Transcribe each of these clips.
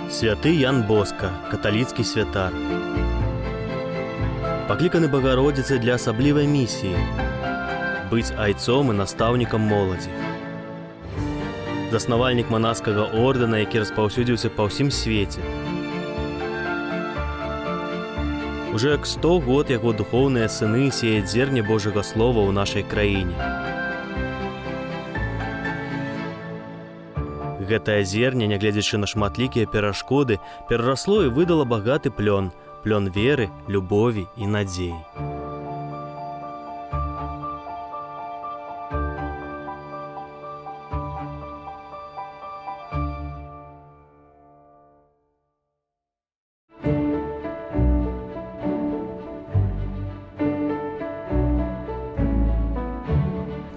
Святы Ян Боска, каталіцкі святар. Пакліканы Багародзіцай для асаблівай місіі – быць айцом і настаўнікам моладзі. Заснавальнік манаскага ордэна, які распаўсюдзіўся па ўсім свеце. Уже як 100 год яго духоўныя сыны сеяць зерне Божага Слова ў нашай краіне. Гэтае зерне, нягледзячы на шматлікія перашкоды, перарасло і выдала багаты плён – плён веры, любові і надзеі.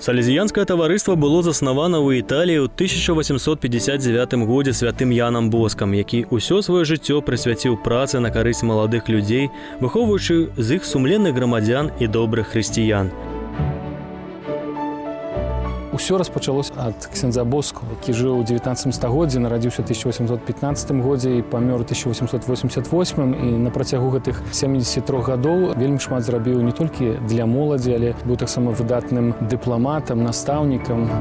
Салезіянскае таварыства было заснавана ў Італіі ў 1859 годзе святым Янам Боскам, які ўсё сваё жыццё прысвяціў працы на карысць маладых людзей, выхоўваючы з іх сумленных грамадзян і добрых хрысціян. Усё распачалося ад ксяндза Боску, які жыў у 19 стагоддзі, нарадзіўся ў 1815 годзе і памёр у 1888, і на працягу гэтых 73 гадоў вельмі шмат зрабіў не толькі для моладзі, але быў таксама выдатным дыпламатам, настаўнікам.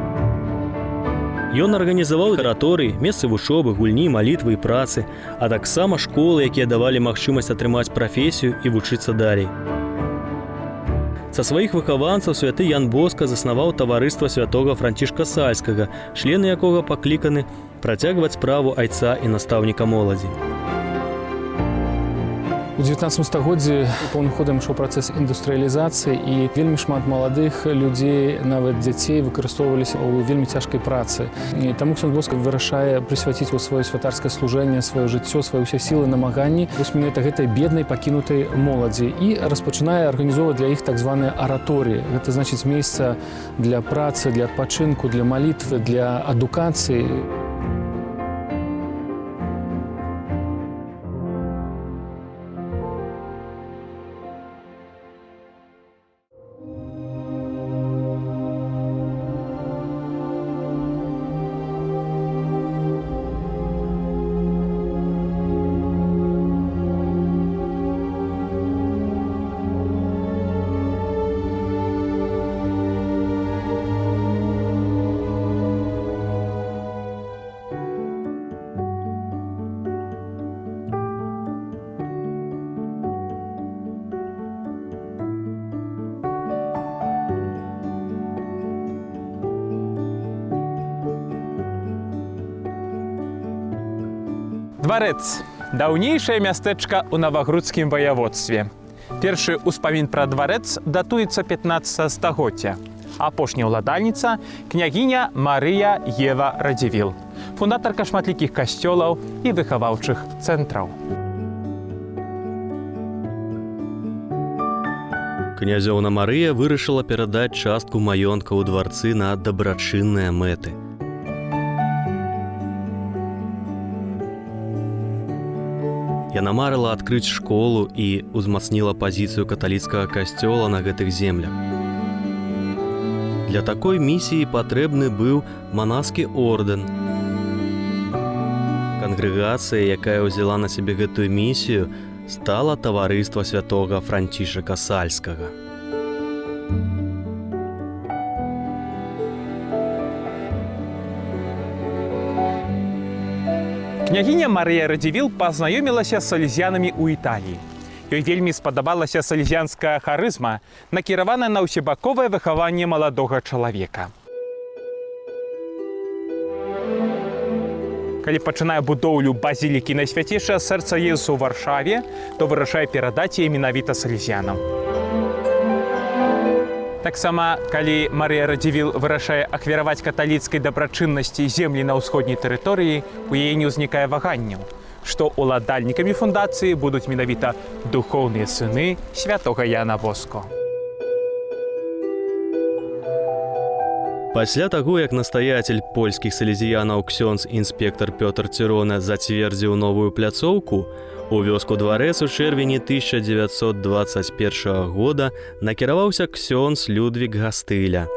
Ён арганізаваў араторыі, месцы вучобы, гульні, малітвы і працы, а таксама школы, якія давалі магчымасць атрымаць прафесію і вучыцца далей. Са сваіх выхаванцаў святы Ян Боска заснаваў таварыства святога Францішка Сальскага, члены якога пакліканы працягваць справу айца і настаўніка моладзі. У 19 стагоддзі поўным ходам ішоў працэс індустрыялізацыі, і вельмі шмат маладых людзей, нават дзяцей, выкарыстоўваліся ў вельмі цяжкай працы. І таму ксяндз Боска вырашае прысвяціць у сваё святарскае служэнне, сваё жыццё, свае ўсе сілы, намаганні вось менавіта гэтай беднай пакінутай моладзі і распачынае арганізоўваць для іх так званыя араторыі. Гэта значыць месца для працы, для адпачынку, для малітвы, для адукацыі. Дварэц – даўнейшае мястэчка ў Навагрудскім ваяводстве. Першы ўспамін пра дварэц датуецца 15 стагоддзя. Апошняя ўладальніца – княгіня Марыя Ева Радзівіл, фундатарка шматлікіх касцёлаў і выхаваўчых цэнтраў. Князёўна Марыя вырашыла перадаць частку маёнтка ў дварцы на дабрачынныя мэты. Яна марыла адкрыць школу і ўзмацніла пазіцыю каталіцкага касцёла на гэтых землях. Для такой місіі патрэбны быў манаскі ордэн. Кангрэгацыя, якая ўзяла на сябе гэтую місію, стала таварыства святога Францішка Сальскага. Княгіня Марыя Радзівіл пазнаёмілася з салезіянамі ў Італіі. Ёй вельмі спадабалася салезіянская харызма, накіраваная на ўсебаковае выхаванне маладога чалавека. Калі пачынае будоўлю базілікі Найсвяцейшае сэрца Езуса ў Варшаве, то вырашае перадаць яе менавіта салезіянам. Таксама, калі Марыя Радзівіл вырашае ахвяраваць каталіцкай дабрачыннасці землі на ўсходняй тэрыторыі, у яе не ўзнікае ваганняў, што ўладальнікамі фундацыі будуць менавіта духоўныя сыны святога Яна Боску. Пасля таго, як настаяцель польскіх салезіянаў ксёндз-інспектар Пётр Цірона зацвердзіў новую пляцоўку, у вёску Дварэц у чэрвені 1921 года накіраваўся ксёндз Людвік Гастыля.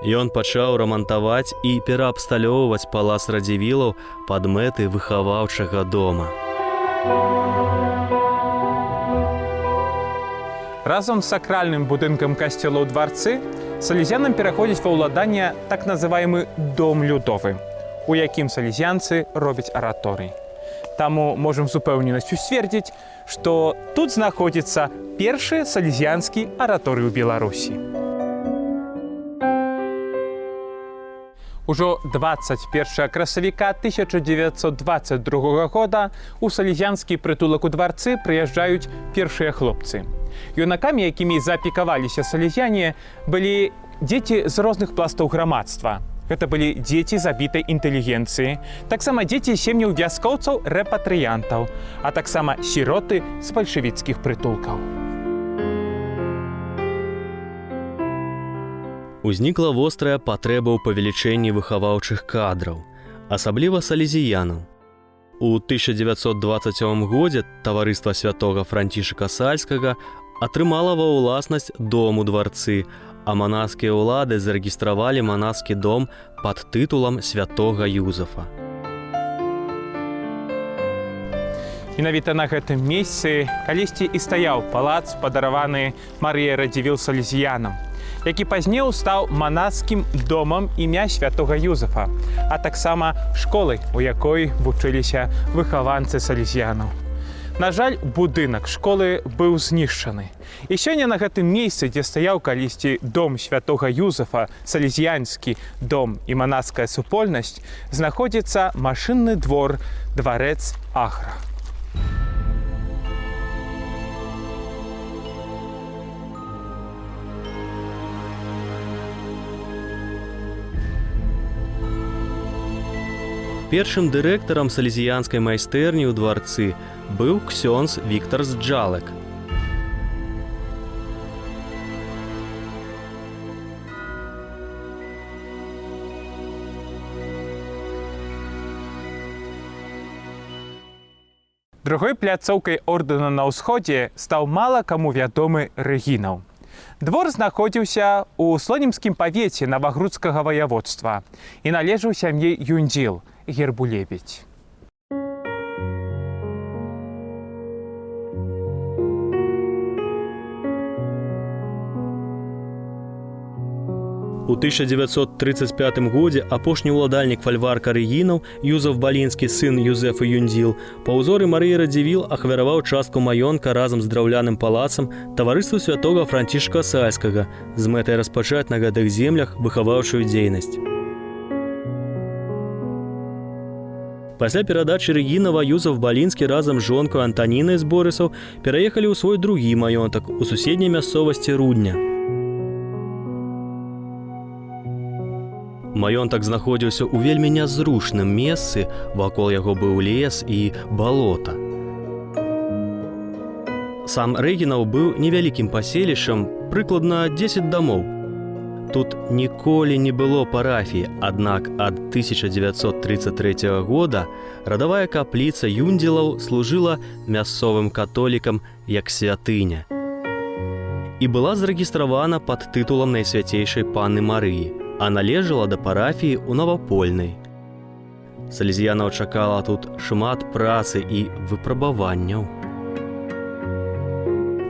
Ён пачаў рамантаваць і пераабсталёўваць палац Радзівілаў пад мэты выхаваўчага дома. Разом з сакральным будынкам касцёла ў дварцы салезянам пераходзіць ва ўладанне так называемы дом людовы, у якім салезянцы робяць араторый. Таму можам з упэўненасцю сцвердзіць, што тут знаходзіцца першы салезіянскі араторый у Беларусі. Ужо 21 красавіка 1922 года у салезіянскі прытулак у дварцы прыязджаюць першыя хлопцы. Юнакамі, якімі заапекаваліся салезяне, былі дзеці з розных пластаў грамадства. Гэта былі дзеці забітай інтэлігенцыі, таксама дзеці сем'яў вяскоўцаў рэпатрыянтаў, а таксама сіроты з бальшавіцкіх прытулкаў. Узнікла вострая патрэба ў павелічэнні выхаваўчых кадраў, асабліва салезіянаў. У 1927 годзе таварыства святога Францішка Сальскага атрымала ва ўласнасць дом у дварцы, а манаскія ўлады зарэгістравалі манаскі дом пад тытулам святога Юзафа. Менавіта на гэтым месцы калісьці і стаяў палац, падараваны Марыяй Радзівіл салезіянам, які пазней стаў манаскім домам імя святога Юзафа, а таксама школай, у якой вучыліся выхаванцы салезіянаў. На жаль, будынак школы быў знішчаны. І сёння на гэтым месцы, дзе стаяў калісьці дом святога Юзафа, салезіянскі дом і манаская супольнасць, знаходзіцца машынны двор, дварэц Ахра. Першым дырэктарам салезіянскай майстэрні ў дварцы быў ксёндз Віктар Зджалек. Другой пляцоўкай ордэна на ўсходзе стаў мала каму вядомы Рэгінаў. Двор знаходзіўся ў слонімскім павеце Навагрудскага ваяводства і належаў сям'і Юндзіл, гербу лебедь. У 1935 годзе апошні ўладальнік фальварка Рэгінаў, Юзаф Балінскі, сын Юзефа Юндзіл, па ўзоры Марыі Радзівіл ахвяраваў частку маёнтка разам з драўляным палацам таварыству святога Францішка Сальскага з мэтай распачаць на гэтых землях выхаваўчую дзейнасць. Пасля перадачы Рэгінава Юзаф Балінскі разам з жонкой Антанінай з Борысаў пераехалі ў свой другі маёнтак у суседняй мясцовасці Рудня. Маёнтак знаходзіўся ў вельмі нязручным месцы, вакол яго быў лес і балота. Сам Рэгінаў быў невялікім паселішчам, прыкладна 10 дамоў. Тут ніколі не было парафіі, аднак ад 1933 года радавая капліца Юндзілаў служыла мясцовым католікам як святыня і была зарэгістравана пад тытулам Найсвяцейшай Панны Марыі, а належала да парафіі ў Навапольнай. Салезіянаў чакала тут шмат працы і выпрабаванняў.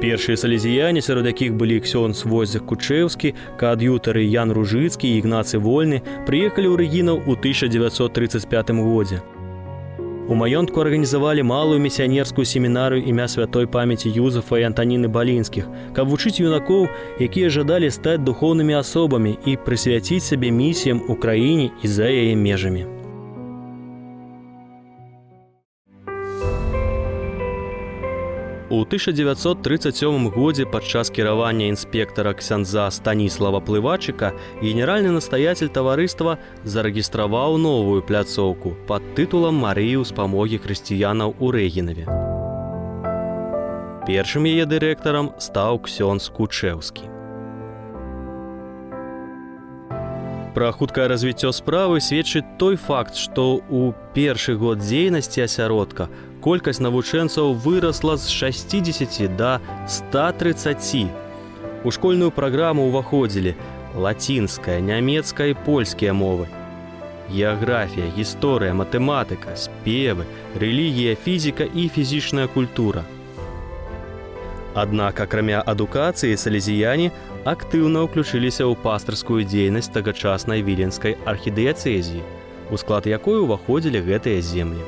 Першыя салезіяне, сярод якіх былі ксёндз Войцэх Кучэўскі, каад'ютары Ян Ружыцкі і Ігнацый Вольны, прыехалі ў Рэгінаў у 1935 годзе. У маёнтку арганізавалі малую місіянерскую семінарыю імя святой памяці Юзафа і Антаніны Балінскіх, каб вучыць юнакоў, якія жадалі стаць духоўнымі асобамі і прысвяціць сябе місіям у краіне і за яе межамі. У 1937 годзе падчас кіравання інспектара ксяндза Станіслава Плывачыка генеральны настаяцель таварыства зарэгістраваў новую пляцоўку пад тытулам Марыі ўспамогі хрысціянаў у Рэгінаве. Першым яе дырэктарам стаў ксёндз Кучэўскі. Пра хуткае развіццё справы сведчыць той факт, што ў першы год дзейнасці асяродка колькасць навучэнцаў вырасла з 60 да 130. У школьную праграму ўваходзілі лацінская, нямецкая і польскія мовы. Геаграфія, гісторыя, матэматыка, спевы, рэлігія, фізіка і фізічная культура. Аднак, акрамя адукацыі, салезіяне актыўна ўключыліся ў пастырскую дзейнасць тагачаснай віленскай архідыяцэзіі, у склад якой уваходзілі гэтыя землі.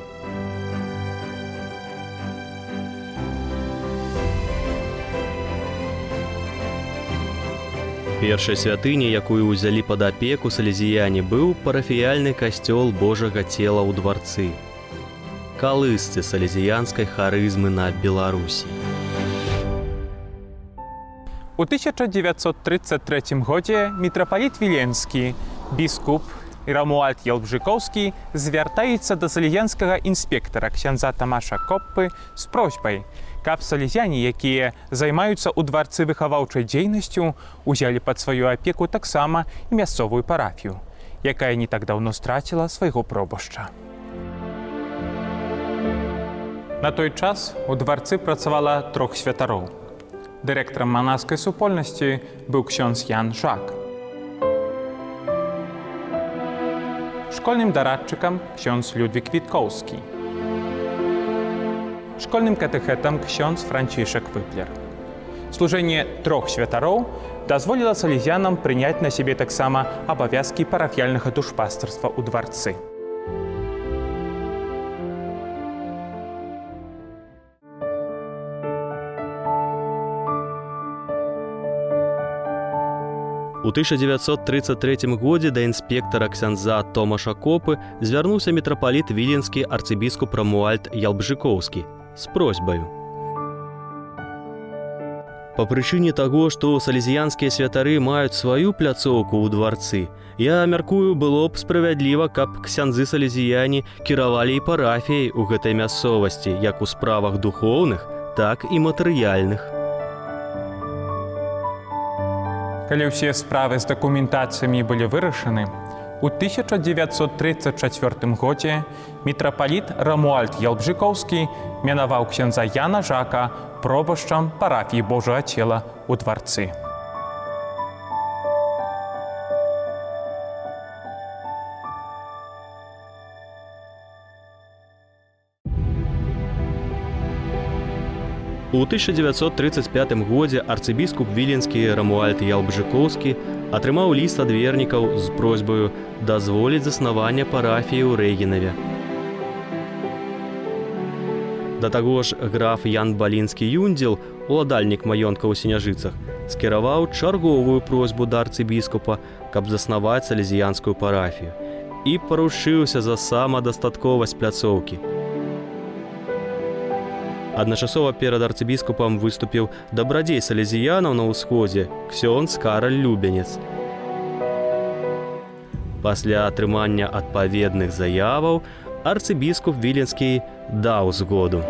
Першай святыняй, якую ўзялі пад апеку салезіяне, быў парафіяльны касцёл Божага цела ў дварцы, калысцы салезіянскай харызмы на Беларусі. У 1933 годзе мітрапаліт Віленскі, біскуп Рамуальд Ялбжыкоўскі звяртаецца да салезіянскага інспектара ксяндза Тамаша Коппы з просьбай, каб салезіяне, якія займаюцца ў дварцы выхаваўчай дзейнасцю, узялі пад сваю апеку таксама і мясцовую парафію, якая не так даўно страціла свайго пробашча. На той час у дварцы працавала 3 святароў. Дырэктарам манаскай супольнасці быў ксёндз Ян Жак. Школьным дарадчыкам ксёндз Людвік Віткоўскі. Школьным катэхэтам ксёндз Францішак Выплер. Служэнне 3 святароў дазволіла салезіянам прыняць на сябе таксама абавязкі парафіяльнага душпастарства ў дварцы. У 1933 годзе да інспектара ксяндза Томаша Копы звярнуўся мітрапаліт віленскі арцыбіскуп Рамуальд Ялбжыкоўскі з просьбаю. Па прычыне таго, што салезіянскія святары маюць сваю пляцоўку ў дварцы, я мяркую, было б справядліва, каб ксяндзы-салезіяне кіравалі і парафіяй у гэтай мясцовасці, як у справах духоўных, так і матэрыяльных. Калі ўсе справы з дакументацыямі былі вырашаны, у 1934 годзе мітрапаліт Рамуальд Ялбжыкоўскі мянаваў ксяндза Яна Жака пробашчам парафіі Божага цела ў дварцы. У 1935 годзе арцыбіскуп віленскі Рамуальд Ялбжыкоўскі атрымаў ліст ад вернікаў з просьбаю дазволіць заснаванне парафіі ў Рэгінаве. Да таго ж граф Ян Балінскі-Юндзел, уладальнік маёнтка ў Сеняжыцах, скіраваў чарговую просьбу да арцыбіскупа, каб заснаваць салезіянскую парафію, і парушыўся за самадастатковасць пляцоўкі. Адначасова перад арцыбіскупам выступіў дабрадзей салезіянаў на ўсходзе ксёндз Караль Любенец. Пасля атрымання адпаведных заяваў арцыбіскуп віленскі даў згоду.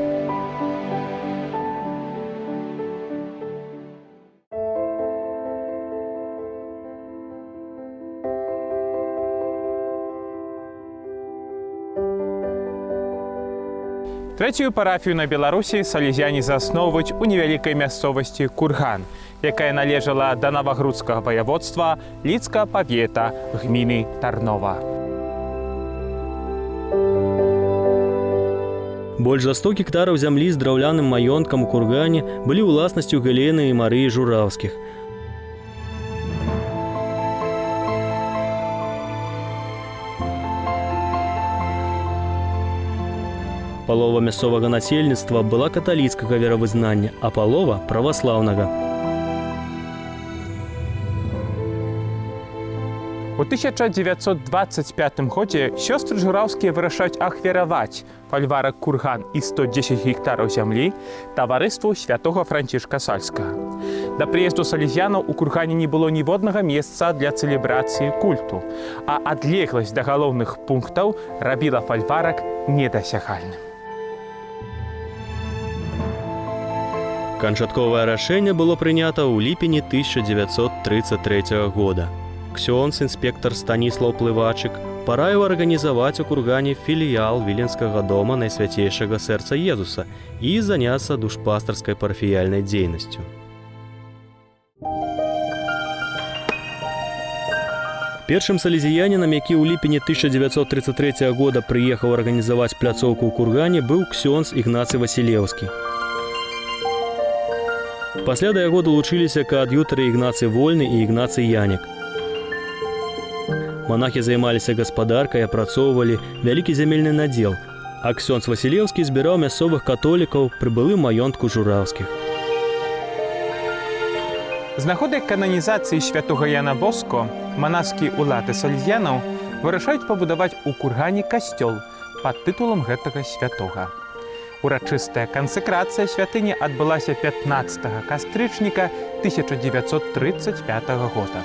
Трэцюю парафію на Беларусі салезіяне засноўваюць у невялікай мясцовасці Курган, якая належала да Навагрудскага ваяводства Лідскага павета гміны Тарнова. Больш за 100 гектараў зямлі з драўляным маёнткам у Кургане былі ўласнасцю Галены і Марыі Жураўскіх. Палова мясцовага насельніцтва была каталіцкага веравызнання, а палова – праваслаўнага. У 1925 годзе сёстры Жураўскія вырашаюць ахвяраваць фальварак Курган і 110 гектараў зямлі таварыству святога Францішка Сальскага. Да прыезду салезіянаў у Кургане не было ніводнага месца для цэлебрацыі культу, а адлегласць да галоўных пунктаў рабіла фальварак недасягальным. Канчатковае рашэнне было прынята ў ліпені 1933 года. Ксёндз інспектар Станіслаў Плывачык параіў арганізаваць у Кургане філіял Віленскага дома Найсвяцейшага сэрца Езуса і заняцца душпастарскай парафіяльнай дзейнасцю. Першым салезіянінам, які ў ліпені 1933 года прыехаў арганізаваць пляцоўку ў Кургане, быў ксёндз Ігнацый Васілеўскі. Пасля да яго далучыліся каад'ютары Ігнацый Вольны і Ігнацый Янік. Монахі займаліся гаспадаркай, апрацоўвалі вялікі зямельны надзел, а ксёндз Васілеўскі збіраў мясцовых католікаў пры былым маёнтку Жураўскіх. З нагоды кананізацыі святога Яна Боско манаскі ўлады салезіянаў вырашаюць пабудаваць у Кургане касцёл пад тытулам гэтага святога. Урачыстая кансэкрацыя святыні адбылася 15 кастрычніка 1935 года.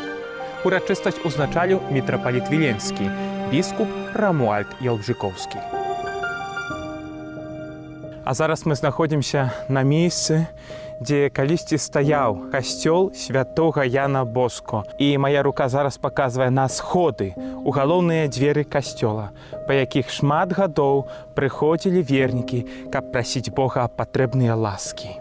Урачыстасць узначаліў мітрапаліт Віленскі, біскуп Рамуальд Ялбжыкоўскі. А зараз мы знаходзімся на месцы, дзе калісьці стаяў касцёл святога Яна Боско. І моя рука зараз паказвае на сходы у галоўныя дзверы касцёла, па якіх шмат гадоў прыходзілі вернікі, каб прасіць Бога патрэбныя ласкі.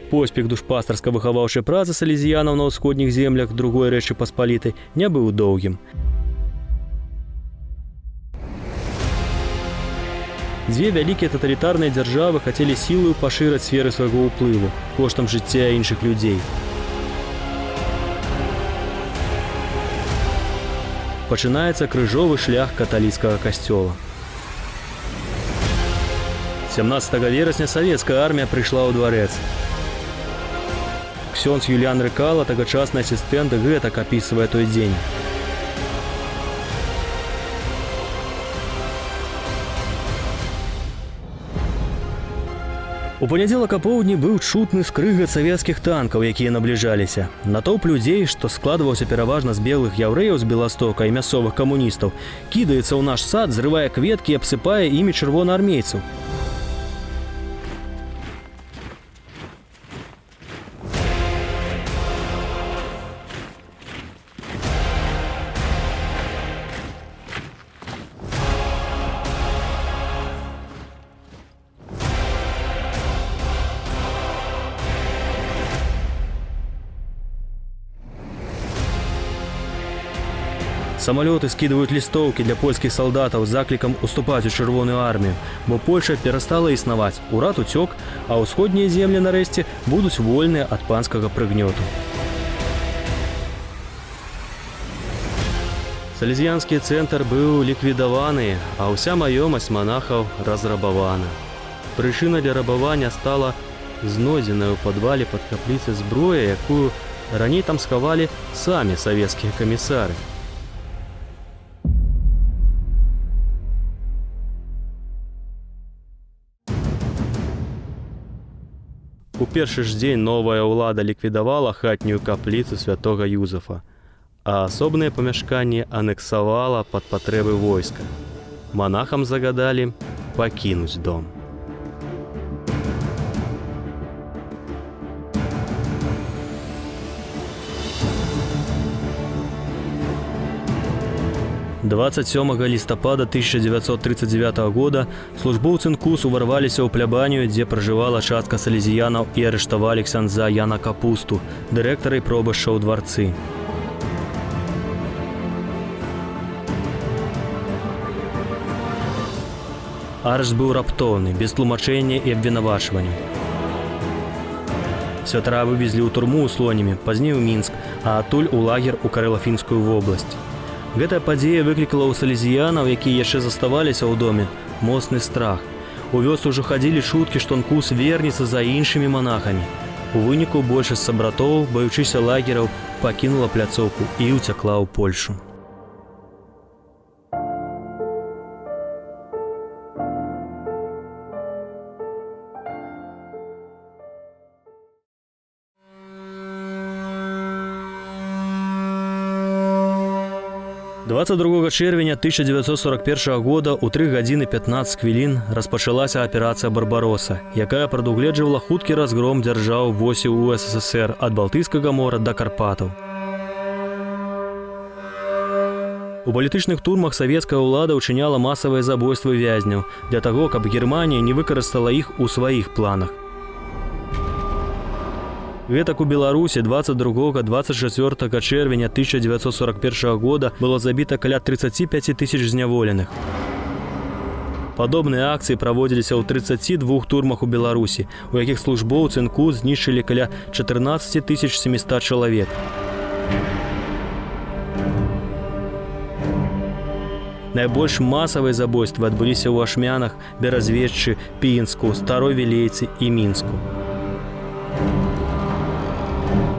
Поспех душпастарска-выхаваўчай працы салезіянаў на ўсходніх землях другой Рэчы Паспалітай не быў доўгім. Дзве вялікія таталітарныя дзяржавы хацелі сілаю пашыраць сферы свайго ўплыву коштам жыцця іншых людзей. Пачынаецца крыжовы шлях каталіцкага касцёла. 17 верасня савецкая армія прыйшла ў дварэц. Ксёндз Юліан Рыкала, тагачасны асістэнт, гэтак апісвае той дзень. У панядзелак апоўдні быў чутны скрыгат савецкіх танкаў, якія набліжаліся. Натоўп людзей, што складваўся пераважна з белых яўрэяў з Беластока і мясцовых камуністаў, кідаецца ў наш сад, зрывае кветкі і абсыпае імі чырвонаармейцаў. Самалёты скідваюць лістоўкі для польскіх салдатаў з заклікам уступаць у чырвоную армію, бо Польша перастала існаваць, урад уцёк, а ўсходнія землі нарэшце будуць вольныя ад панскага прыгнёту. Салезіянскі цэнтр быў ліквідаваны, а ўся маёмасць манахаў разрабавана. Прычына для рабавання стала знойдзеная ў падвале пад капліцай зброя, якую раней там схавалі самі савецкія камісары. У першы ж дзень новая ўлада ліквідавала хатнюю капліцу святога Юзафа, а асобныя памяшканні анексавала пад патрэбы войска. Манахам загадалі пакінуць дом. «27 лістапада 1939 года службоўцы НКУС уварваліся ў плябанію, дзе пражывала частка салезіянаў і арыштавалі ксяндза Яна Капусту, дырэктара і пробашча ў дварцы. Арышт быў раптоўны, без тлумачэння і абвінавачвання. Святара вывезлі ў турму ў Слонімі, пазней у Мінск, а адтуль у лагер у Карэлафінскую вобласць. Гэтая падзея выклікала ў салезіянаў, якія яшчэ заставаліся ў доме, моцны страх. У вёсцы ўжо хадзілі чуткі, што НКУС вернецца за іншымі манахамі. У выніку большасць сабратоў, баючыся лагераў, пакінула пляцоўку і ўцякла ў Польшу. 22 чэрвеня 1941 года ў 3 гадзіны 15 хвілін распачалася аперацыя «Барбароса», якая прадугледжвала хуткі разгром дзяржаў восі ў СССР ад Балтыйскага мора да Карпатаў. У палітычных турмах савецкая ўлада ўчыняла масавыя забойствы вязняў для таго, каб Германія не выкарыстала іх у сваіх планах. Гэтак у Беларусі 22-24 чэрвеня 1941 года было забіта каля 35 тысяч зняволеных. Падобныя акцыі праводзіліся ў 32 турмах у Беларусі, у якіх службоўцы НКУ знішчылі каля 14 700 чалавек. Найбольш масавыя забойствы адбыліся ў Ашмянах, Беразвеччы, Пінску, Старой Вілейцы і Мінску.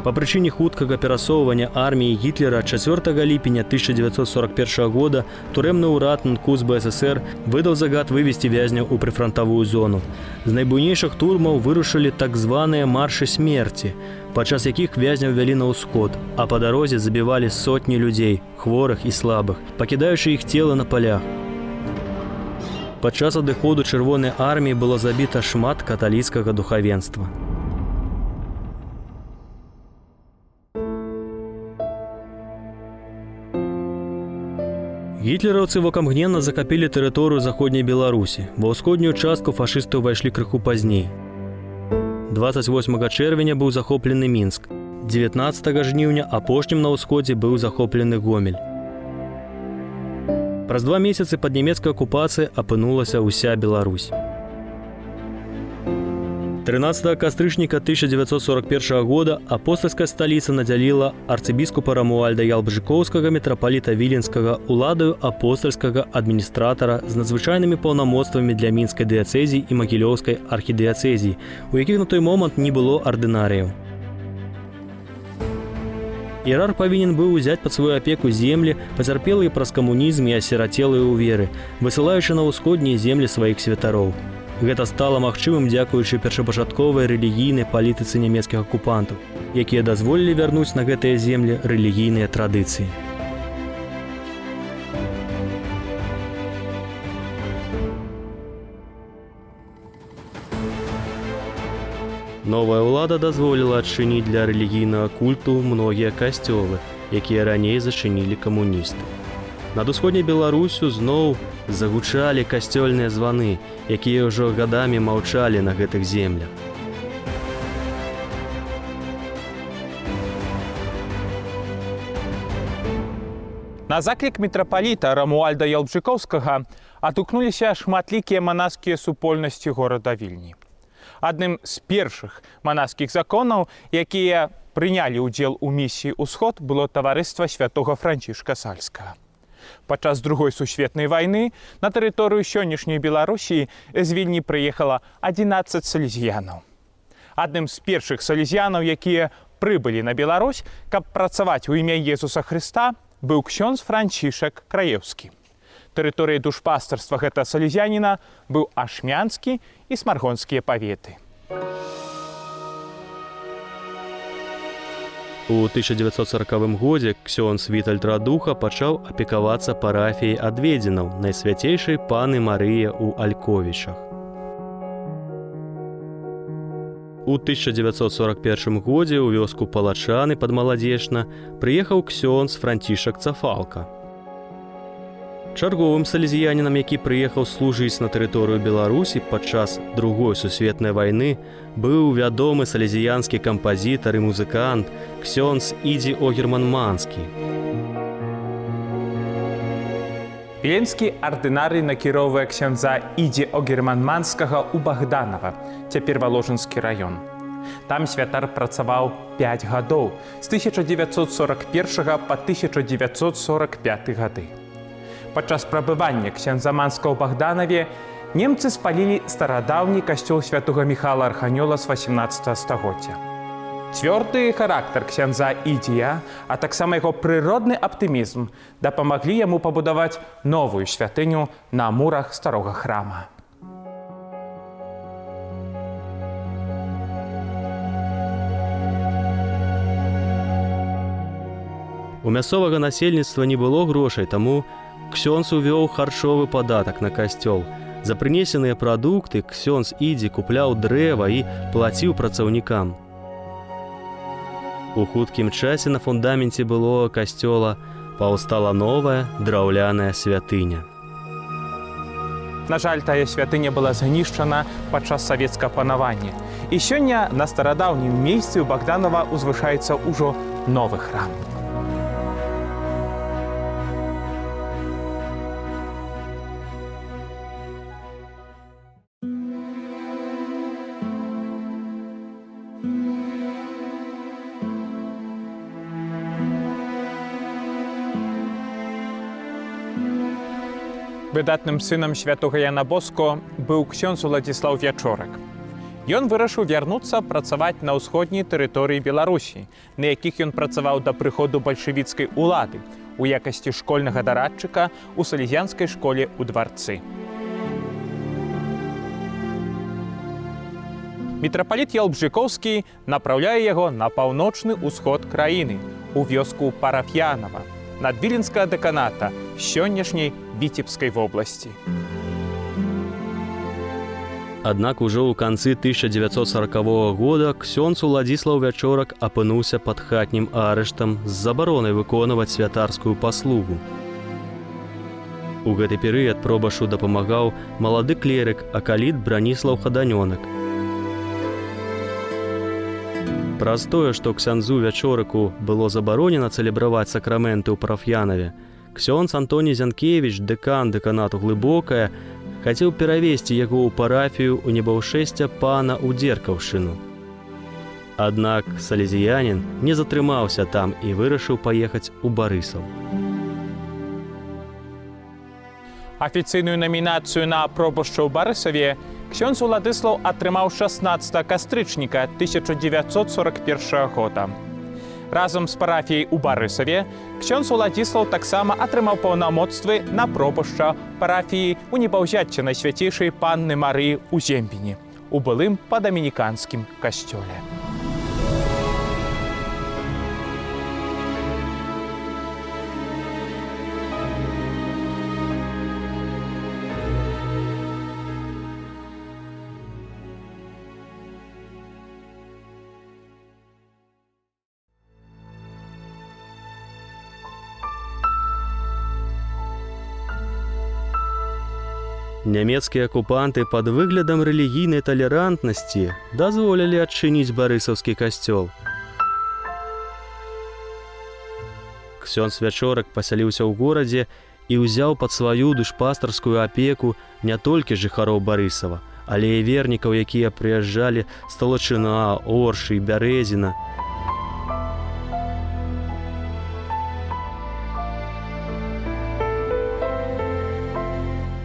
Па прычыне хуткага перасоўвання арміі Гітлера 4 ліпеня 1941 года турэмны ўрад НКУ з БССР выдаў загад вывесці вязняў у прыфрантавую зону. З найбуйнейшых турмаў вырушылі так званыя маршы смерці, падчас якіх вязняў вялі на ўсход, а па дарозе забівалі сотні людзей, хворых і слабых, пакідаючы іх целы на палях. Падчас адыходу чырвонай арміі было забіта шмат каталіцкага духавенства. Гітлераўцы вокамгненна закапілі тэрыторыю заходняй Беларусі. Ва ўсходнюю частку фашысты ўвайшлі крыху пазней. 28 чэрвеня быў захоплены Мінск. 19 жніўня апошнім на ўсходзе быў захоплены Гомель. Праз 2 месяцы пад нямецкай акупацыяй апынулася ўся Беларусь. 13 кастрычніка 1941 года апостальская сталіца надзяліла арцыбіскупа Рамуальда Ялбжыкоўскага мітрапаліта Віленскага уладаю апостальскага адміністратара з надзвычайнымі паўнамоцтвамі для мінскай дыяцэзіі і магілёўскай архідыяцэзіі, у якіх на той момант не было ардынарыяў. Іерарх павінен быў узяць пад сваю апеку землі, пацярпелыя праз камунізм і асірацелыя ў веры, высылаючы на ўсходнія землі сваіх святароў. Гэта стала магчымым дзякуючы першапачатковай рэлігійнай палітыцы нямецкіх акупантаў, якія дазволілі вярнуць на гэтыя землі рэлігійныя традыцыі. Новая ўлада дазволіла адчыніць для рэлігійнага культу многія касцёлы, якія раней зачынілі камуністы. Над усходняй Беларусю зноў загучалі касцёльныя званы, якія ўжо гадамі маўчалі на гэтых землях. На заклік мітрапаліта Рамуальда Ялбжыкоўскага адгукнуліся шматлікія манаскія супольнасці горада Вільні. Адным з першых манаскіх законаў, якія прынялі ўдзел у місіі «Усход», было таварыства святога Францішка Сальскага. Падчас Другой сусветнай вайны на тэрыторыю сённяшняй Беларусі з Вільні прыехала 11 салезіянаў. Адным з першых салезіянаў, якія прыбылі на Беларусь, каб працаваць у імя Езуса Хрыста, быў ксёндз Францішак Краеўскі. Тэрыторыяй душпастарства гэта салезіяніна быў Ашмянскі і Смаргонскія паветы. У 1940 годзе ксёндз Вітальд Радуха пачаў апекавацца парафіяй адведзенаў Найсвяцейшай Паны Марыі ў Альковічах. У 1941 годзе ў вёску Палачаны пад Маладзечна прыехаў ксёндз Францішак Цафалка. Чарговым салезіянінам, які прыехаў служыць на тэрыторыю Беларусі падчас Другой сусветнай вайны, быў вядомы салезіянскі кампазітар і музыкант ксёндз Ідзі Огерман-Манскі. Віленскі ардынарый накіроўвае ксяндза Ідзі Огерман-Манскага ў Богданова, цяпер Валожынскі раён. Там святар працаваў 5 гадоў, з 1941 па 1945 гады. Падчас прабывання ксяндза Манскага ў Богданове немцы спалілі старадаўні касцёл святога Міхала Арханёла з 18 стагоддзя. Цвёрды характар ксяндза Ідзія, а таксама яго прыродны аптымізм дапамаглі яму пабудаваць новую святыню на мурах старога храма. У мясцовага насельніцтва не было грошай, таму ксёндз увёў харчовы падатак на касцёл. За прынесеныя прадукты ксёндз ідзе купляў дрэва і плаціў працаўнікам. У хуткім часе на фундаменце былога касцёла паўстала новая драўляная святыня. На жаль, тая святыня была знішчана падчас савецкага панавання. І сёння на старадаўнім месцы ў Богданова узвышаецца ўжо новы храм. Выдатным сынам святога Яна Боско быў ксёндз Уладзіслаў Вячорак. Ён вырашыў вярнуцца працаваць на ўсходняй тэрыторыі Беларусі, на якіх ён працаваў да прыходу бальшавіцкай улады у якасці школьнага дарадчыка ў салезіянскай школе ў Дварцы. Мітрапаліт Ялбжыкоўскі напраўляе яго на паўночны ўсход краіны, у вёску Параф'янава, надвіленскага дэканата сённяшняй Віцебскай вобласці. Аднак ужо ў канцы 1940 года ксёндз Уладзіслаў Вячорак апынуўся пад хатнім арыштам з забаронай выконваць святарскую паслугу. У гэты перыяд пробашу дапамагаў малады клерык акаліт Браніслаў Хаданёнак. Праз тое, што ксяндзу Вячораку было забаронена цэлебраваць сакраменты ў Параф'янаве, ксёндз Антоній Зянкевіч, дэкан дэканату Глыбокая, хацеў перавесці яго ў парафію ў небаўшэсця пана ў Дзеркаўшчыну. Аднак салезіянін не затрымаўся там і вырашыў паехаць у Барысаў. Афіцыйную намінацыю на пробашча ў Барысаве ксёндз Уладзіслаў атрымаў 16 кастрычніка 1941 года. Разам з парафіяй у Барысаве ксёндз Уладзіслаў таксама атрымаў паўнамоцтвы на пробашча парафіі ў небаўзяцця Найсвяцейшай Панны Марыі ў Зембені, у былым падамініканскім касцёле. Нямецкія акупанты пад выглядам рэлігійнай талерантнасці дазволілі адчыніць барысаўскі касцёл. Ксёндз Вячорак пасяліўся ў горадзе і ўзяў пад сваю душпастарскую апеку не толькі жыхароў Барысава, але і вернікаў, якія прыязджалі з Талачына, Оршы і Бярэзіна.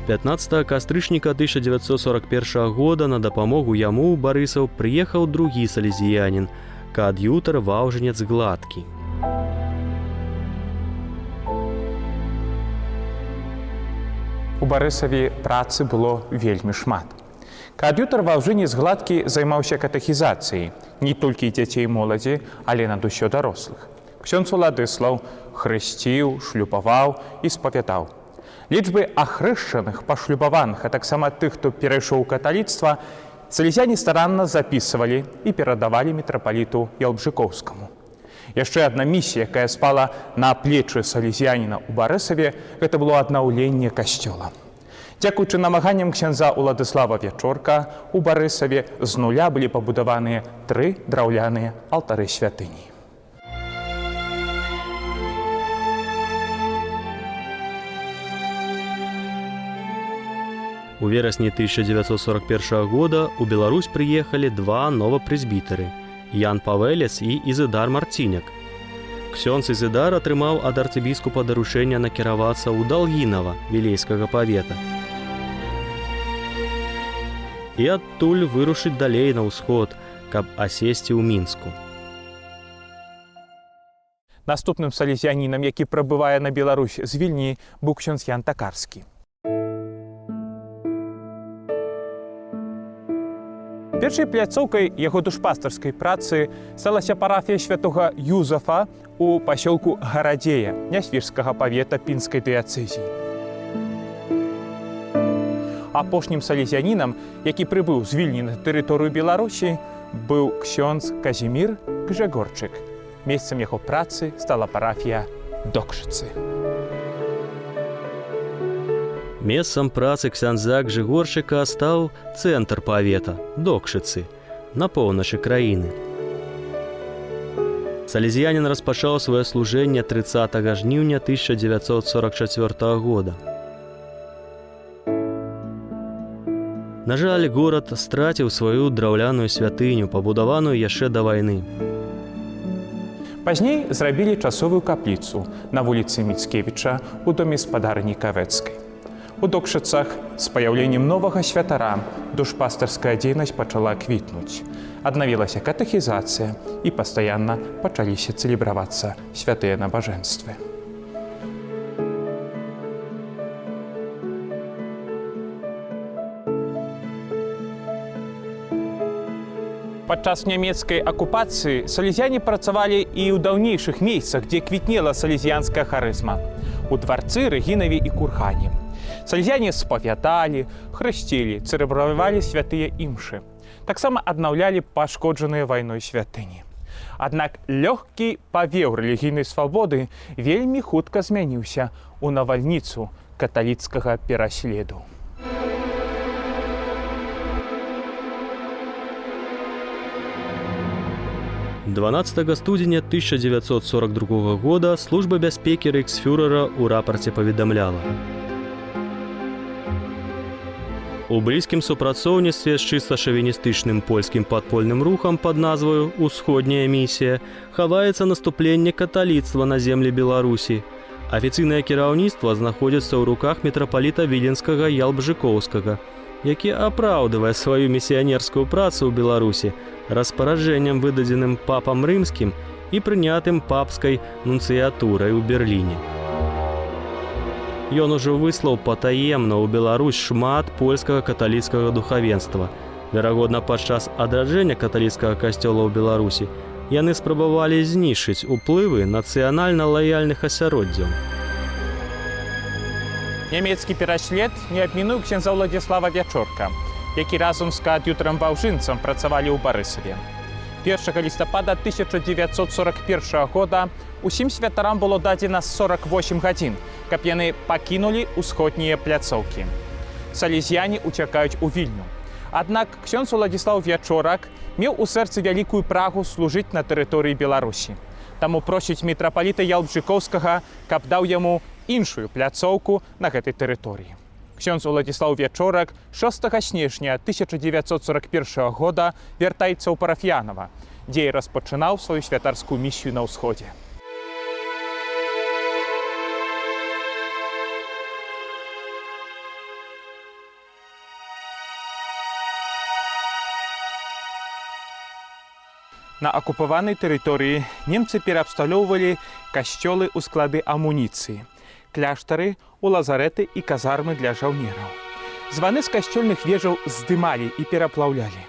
15 кастрычніка 1941 года на дапамогу яму ў Барысаў прыехаў другі салезіянін, каад'ютар Ваўжанец Гладкі. У Барысаве працы было вельмі шмат. Каад'ютар Ваўжанец Гладкі займаўся катэхізацыяй не толькі дзяцей і моладзі, але над усё дарослых. Ксёндз Уладзіслаў хрысціў, шлюбаваў і спавядаў. Лічбы ахрышчаных, пашлюбаваных, а таксама тых, хто перайшоў у каталіцтва, салезяне старанна запісвалі і перадавалі мітрапаліту Ялбжыкоўскаму. Яшчэ адна місія, якая спала на плечы салезяніна ў Барысаве, гэта было аднаўленне касцёла. Дзякуючы намаганням ксяндза Уладзіслава Вячорка, у Барысаве з нуля былі пабудаваныя 3 драўляныя алтары святыні. У верасні 1941 года у Беларусь прыехалі 2 новапрэзбітары – Ян Павелец і Ізыдар Марціняк. Ксёндз Ізыдар атрымаў ад арцыбіскупа даручэнне накіравацца ў Далгінава, вілейскага павета. І адтуль вырушыць далей на ўсход, каб асесці ў Мінску. Наступным салезянінам, які прыбывае на Беларусь з Вільні, быў ксёндз Ян Такарскі. Першай пляцоўкай яго душпастарскай працы сталася парафія святога Юзафа у пасёлку Гарадзея, Нясвіжскага павета Пінскай дыяцэзіі. Апошнім салезянінам, які прыбыў з Вільні на тэрыторыю Беларусі, быў ксёндз Казімір Гжэгорчык. Месцам яго працы стала парафія Докшыцы. Месцам працы ксяндза Гжэгорчыка стаў цэнтр павета Докшыцы на поўначы краіны. Салезіянін распачаў сваё служэнне 30 жніўня 1944 года. На жаль, горад страціў сваю драўляную святыню, пабудаваную яшчэ да вайны. Пазней зрабілі часовую капліцу на вуліцы Міцкевіча у доме спадарыні Кавэцкай. У Докшыцах з паяўленнем новага святара душпастарская дзейнасць пачала квітнуць. Аднавілася катэхізацыя і пастаянна пачаліся цэлебравацца святыя набажэнствы. Падчас нямецкай акупацыі салезяне працавалі і ў даўнейшых месцах, дзе квітнела салезіянская харызма – у дварцы, Рэгінаве і Кургане. Салезяне спавядалі, хрысцілі, цэлебравалі святыя імшы. Таксама аднаўлялі пашкоджаныя вайной святыні. Аднак лёгкі павеў рэлігійнай свабоды вельмі хутка змяніўся ў навальніцу каталіцкага пераследу. – 12 студзеня 1942 года служба бяспекі рэйхсфюрэра ў рапарце паведамляла: у блізкім супрацоўніцтве з чыста шавіністычным польскім падпольным рухам пад назваю «Усходняя місія» хаваецца наступленне каталіцтва на землі Беларусі. Афіцыйнае кіраўніцтва знаходзіцца ў руках мітрапаліта Віленскага Ялбжыкоўскага, які апраўдвае сваю місіянерскую працу ў Беларусі распараджэннем, выдадзеным папам рымскім і прынятым папскай нунцыятурай у Берліне. Ён ужо выслаў патаемна ў Беларусь шмат польскага каталіцкага духавенства. Верагодна, падчас адраджэння каталіцкага касцёла ў Беларусі яны спрабавалі знішчыць уплывы нацыянальна лаяльных асяроддзяў. Нямецкі пераслед не абмінуў ксяндза Ўладзіслава Вячорка, які разам з каад'ютарам-ваўжынцам працавалі ў Барысаве. 1 лістапада 1941 года усім святарам было дадзена 48 гадзін, каб яны пакінулі ўсходнія пляцоўкі. Салезіяне уцякаюць у Вільню. Аднак ксёндз Уладзіслаў Вячорак меў у сэрцы вялікую прагу служыць на тэрыторыі Беларусі. Таму просіць мітрапаліта Ялбжыкоўскага, каб даў яму іншую пляцоўку на гэтай тэрыторыі. Ксёндз Уладзіслаў Вячорак 6 снежня 1941 года вяртаецца ў Парафіянава, дзе і распачынаў сваю святарскую місію на ўсходзе. На акупаванай тэрыторыі немцы пераабсталёўвалі касцёлы ў склады амуніцыі, кляштары, у лазарэты і казармы для жаўнераў. Званы з касцёльных вежаў здымалі і пераплаўлялі.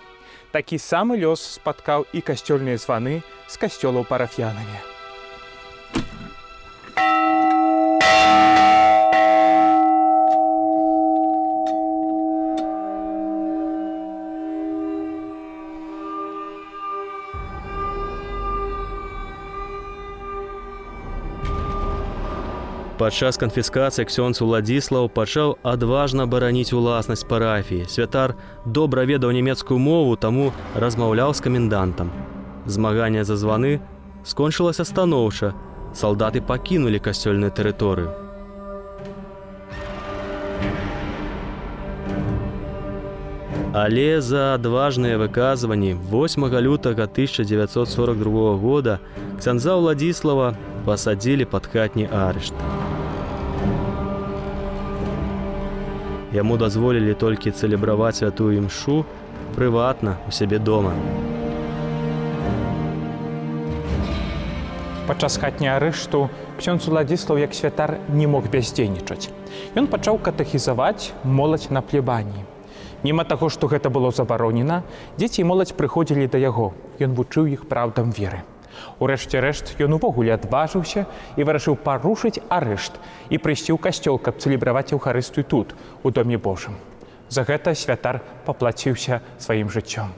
Такі самы лёс спаткаў і касцёльныя званы з касцёлаў Парафіянаве. Падчас канфіскацыі ксёндз Уладзіслаў пачаў адважна бараніць уласнасць парафіі. Святар добра ведаў нямецкую мову, таму размаўляў з камендантам. Змаганне за званы скончылася станоўча. Салдаты пакінулі касцёльную тэрыторыю. Але за адважныя выказванні 8 лютага 1942 года ксяндза Уладзіслава пасадзілі пад хатні арышт. Яму дазволілі толькі цэлебраваць святую імшу прыватна у сябе дома. Падчас хатняга арышту ксёндз Уладзіслаў як святар не мог бяздзейнічаць. Ён пачаў катэхізаваць моладзь на плебаніі. Міма таго, што гэта было забаронена, дзеці і моладзь прыходзілі да яго. Ён вучыў іх праўдам веры. Урэшце рэшт, ён увогуле адважыўся і вырашыў парушыць арышт і прыйсці ў касцёл, каб цэлебраваць Еўхарыстыю тут, у Доме Божым. За гэта святар паплаціўся сваім жыццём.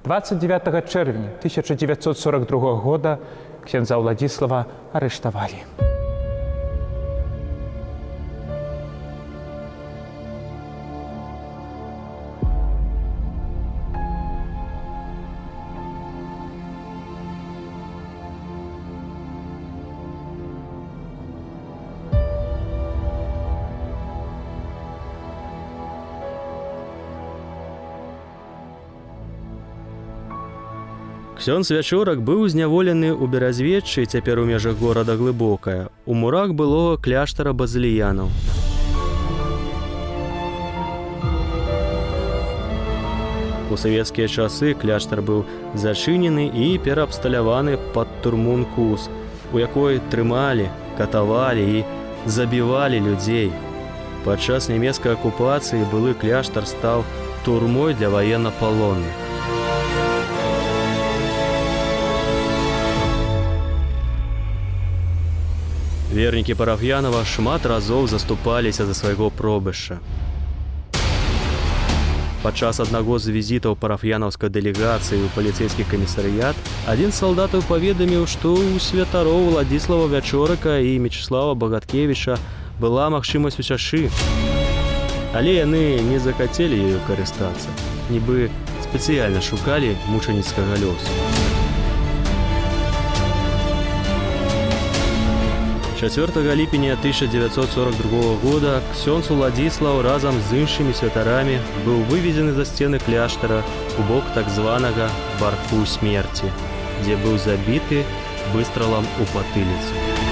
29 чэрвеня 1942 года ксяндза Ўладзіслава арыштавалі. Ксёндз Вячорак быў зняволены ў Беразведчы, цяпер у межах горада Глыбокае, у мурах былога кляштара базыльянаў. У савецкія часы кляштар быў зачынены і пераабсталяваны пад турму Нкус, у якой трымалі, катавалі і забівалі людзей. Падчас нямецкай акупацыі былы кляштар стаў турмой для ваеннапалонных. Вернікі Параф'янава шмат разоў заступаліся за свайго пробышча. Падчас аднаго з візітаў параф'янаўскай дэлегацыі ў паліцэйскі камісарыят адзін з салдатаў паведаміў, што ў святароў Уладзіслава Вячорака і Мечыслава Багаткевіча была магчымасць уцячы. Але яны не захацелі ёю карыстацца, нібы спецыяльна шукалі мучаніцкага лёсу. 4 ліпеня 1942 года ксёндз Уладзіслаў разам з іншымі святарамі быў выведзены за сцены кляштара у бок так званага барку смерці, дзе быў забіты выстралам у патыліцу.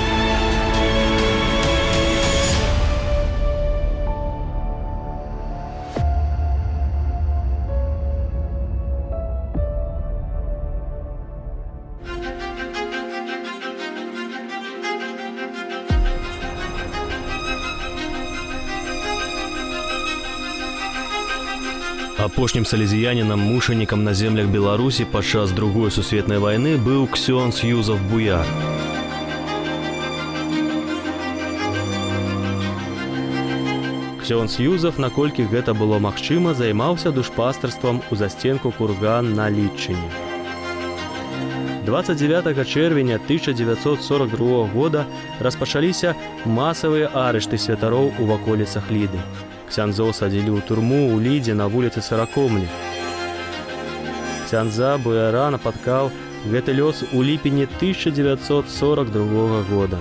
Апошнім салезіянінам мучанікам на землях Беларусі падчас Другой сусветнай вайны быў ксёндз Юзаф Буяр. Ксёндз Юзаф, наколькі гэта было магчыма, займаўся душпастарствам у застенку курган на Літчыне. 29 чэрвеня 1942 года распачаліся масавыя арышты святароў у ваколіцах Ліды. Ксяндзоў садзілі ў турму ў Лідзе на вуліцы Саракомлі. Ксяндза Буяра напаткаў гэты лёс у ліпені 1942 года.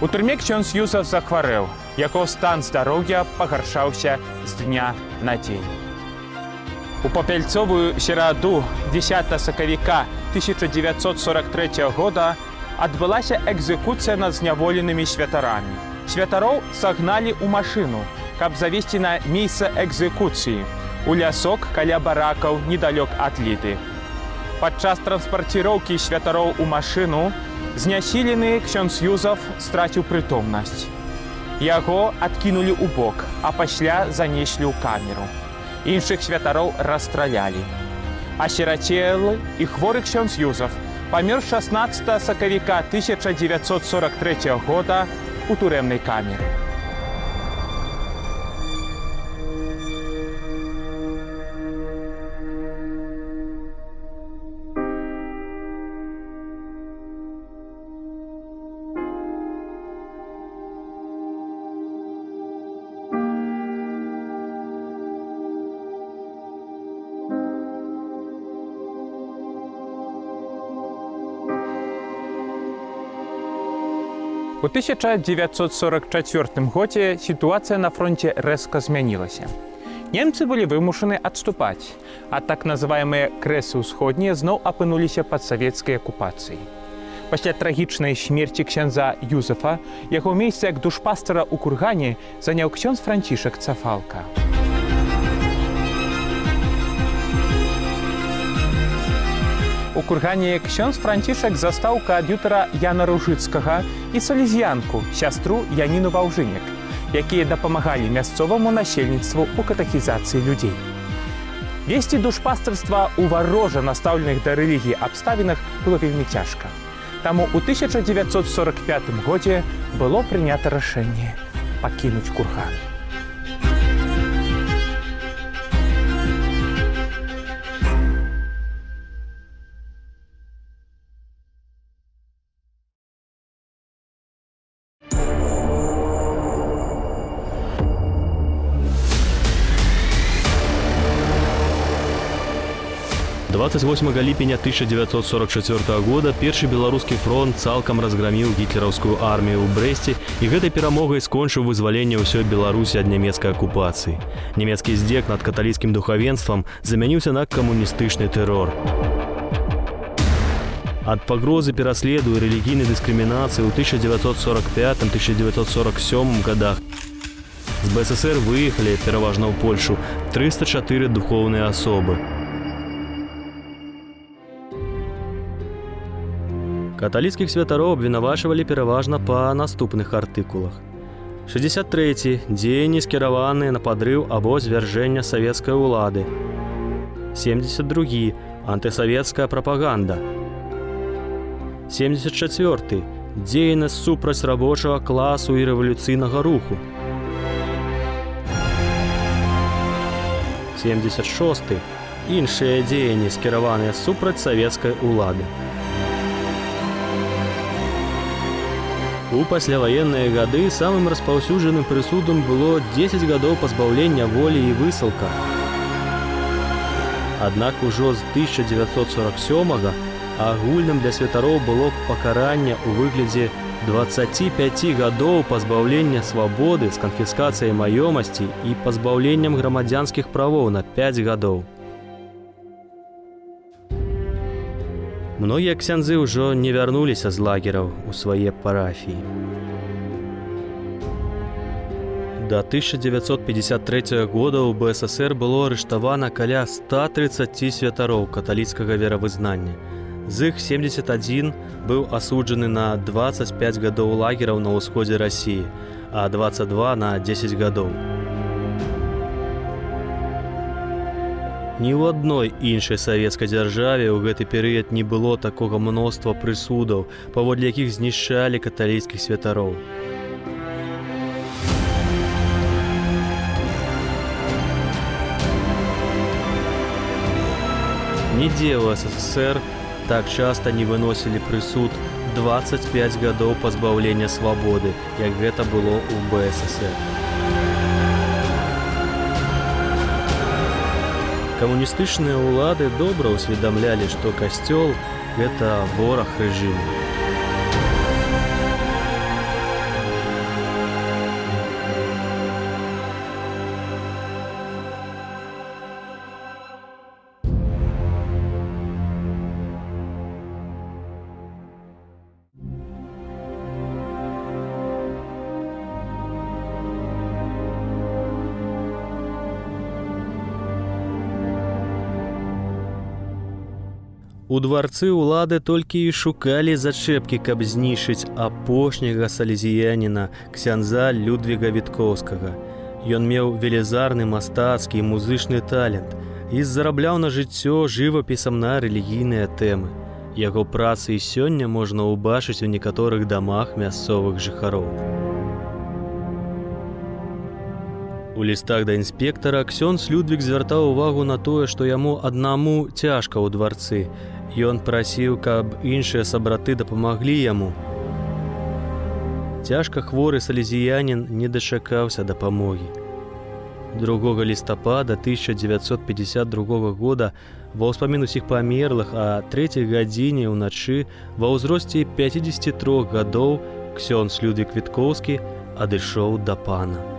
У турме ксёндз Юзаф захварэў, яго стан здароўя пагаршаўся з дня на дзень. У папяльцовую сераду 10 сакавіка 1943 года адбылася экзекуцыя над зняволенымі святарамі. Святароў сагналі ў машыну, каб завесці на месца экзекуцыі, у лясок каля баракаў недалёк ад Ліды. Падчас транспарціроўкі святароў у машыну знясілены ксёндз Юзаф страціў прытомнасць. Яго адкінулі ў бок, а пасля занеслі ў камеру. Іншых святароў расстралялі. Асірацелы і хворы ксёндз Юзаф памёр 16 сакавіка 1943 года у турэмнай камеры. У 1944 годзе сітуацыя на фронте рэзка змянілася. Немцы былі вымушаны адступаць, а так называемыя крэсы ўсходнія зноў апынуліся пад савецкай акупацыяй. Пасля трагічнай смерці ксяндза Юзафа яго месца як душпастара ў кургане заняў ксёндз Францішак Цафалка. У кургане ксёндз Францішак застаў каад'ютара Яна Ружыцкага і салезіянку, сястру Яніну Ваўжыняк, якія дапамагалі мясцоваму насельніцтву ў катэхізацыі людзей. Весці душпастырства ў варожа настаўленых да рэлігіі абставінах было вельмі цяжка. Таму ў 1945 годзе было прынята рашэнне пакінуць курган. Двадцять 28 ліпеня 1944 года першы беларускі фронт цалкам разграміў гітлераўскую армію ў Брэсце і гэтай перамогай скончыў вызваленне ўсёй Беларусі ад нямецкай акупацыі. Нямецкі здзек над каталіцкім духавенствам замяніўся на камуністычны тэрор. Ад пагрозы пераследу і рэлігійнай дыскрымінацыі ў 1945-1947 годах з БССР выехалі, пераважна ў Польшу, 304 духоўныя асобы. Каталіцкіх святароў абвінавачвалі пераважна па наступных артыкулах. 63. Дзеянні, скіраваныя на падрыў або звяржэння савецкай улады. 72. Антысавецкая прапаганда. 74. Дзейнасць супраць рабочага класу і рэвалюцыйнага руху. 76. Іншыя дзеянні, скіраваныя супраць савецкай улады. У пасляваенныя гады самым распаўсюджаным прысудам было 10 гадоў пазбаўлення волі і высылка. Аднак ужо з 1947-го агульным для святароў было пакаранне ў выглядзе 25 гадоў пазбаўлення свабоды з канфіскацыяй маёмасці і пазбаўленнем грамадзянскіх правоў на 5 гадоў. Многія ксяндзы ўжо не вярнуліся з лагераў у свае парафіі. Да 1953 года ў БССР было арыштавана каля 130 святароў каталіцкага веравызнання. З іх 71 быў асуджаны на 25 гадоў лагераў на ўсходзе Расіі, а 22 на 10 гадоў. Ні ў адной іншай савецкай дзяржаве ў гэты перыяд не было такога мноства прысудаў, паводле якіх знішчалі каталіцкіх святароў. Нідзе ў СССР так часта не выносілі прысуд 25 гадоў пазбаўлення свабоды, як гэта было ў БССР. Камуністычныя ўлады добра ўсведамлялі, што касцёл – гэта вораг рэжыму. У дварцы ўлады толькі і шукалі зачэпкі, каб знішчыць апошняга салезіяніна, ксяндза Людвіга Віткоўскага. Ён меў велізарны мастацкі і музычны талент і зарабляў на жыццё жывапісам на рэлігійныя тэмы. Яго працы і сёння можна ўбачыць у некаторых дамах мясцовых жыхароў. У лістах да інспектара ксёндз Людвік звяртаў увагу на тое, што яму аднаму цяжка ў дварцы. Ён прасіў, каб іншыя сабраты дапамаглі яму. Цяжка хворы салезіянін не дачакаўся дапамогі. 2 лістапада 1952 года ва ўспамін усіх памерлых а 3 гадзіне ўначы ва ўзросце 53 гадоў ксёндз Людвік Віткоўскі адышоў да пана.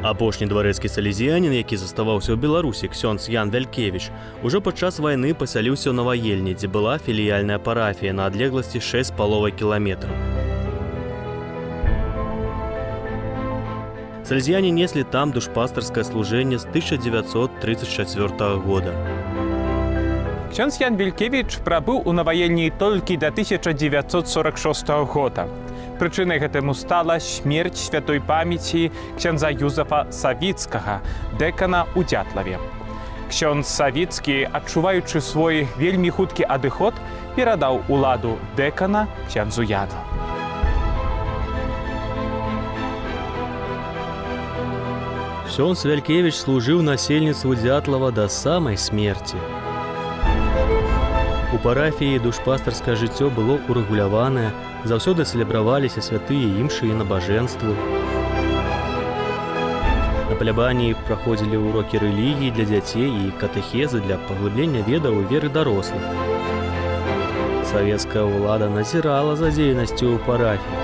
Апошні дварэцкі салезіянін, які заставаўся ў Беларусі, ксёндз Ян Вялькевіч, ужо падчас вайны пасяліўся ў Новаельні, дзе была філіяльная парафія на адлегласці 6,5 кіламетраў. Салезіяне неслі там душпастарскае служэнне з 1934 года. Ksiądz Jan Wilkiewicz прабыў у Новаельні толькі да 1946 года. Прычынай гэтаму стала смерць святой памяці księdza Józefa Sawickiego, дэкана ў Дзятлаве. Ksiądz Sawicki, адчуваючы свой вельмі хуткі адыход, перадаў уладу дэкана księdzu Яну. Ксёндз Вялькевіч служыў насельніцтву Дзятлава да самай смерці. У парафіі душпастарскае жыццё было урэгуляванае, заўсёды цэлебраваліся святыя імшы і набажэнствы. На плябаніі праходзілі ўрокі рэлігіі для дзяцей і катэхезы для паглыблення ведаў і веры дарослых. Савецкая ўлада назірала за дзейнасцю ў парафіі.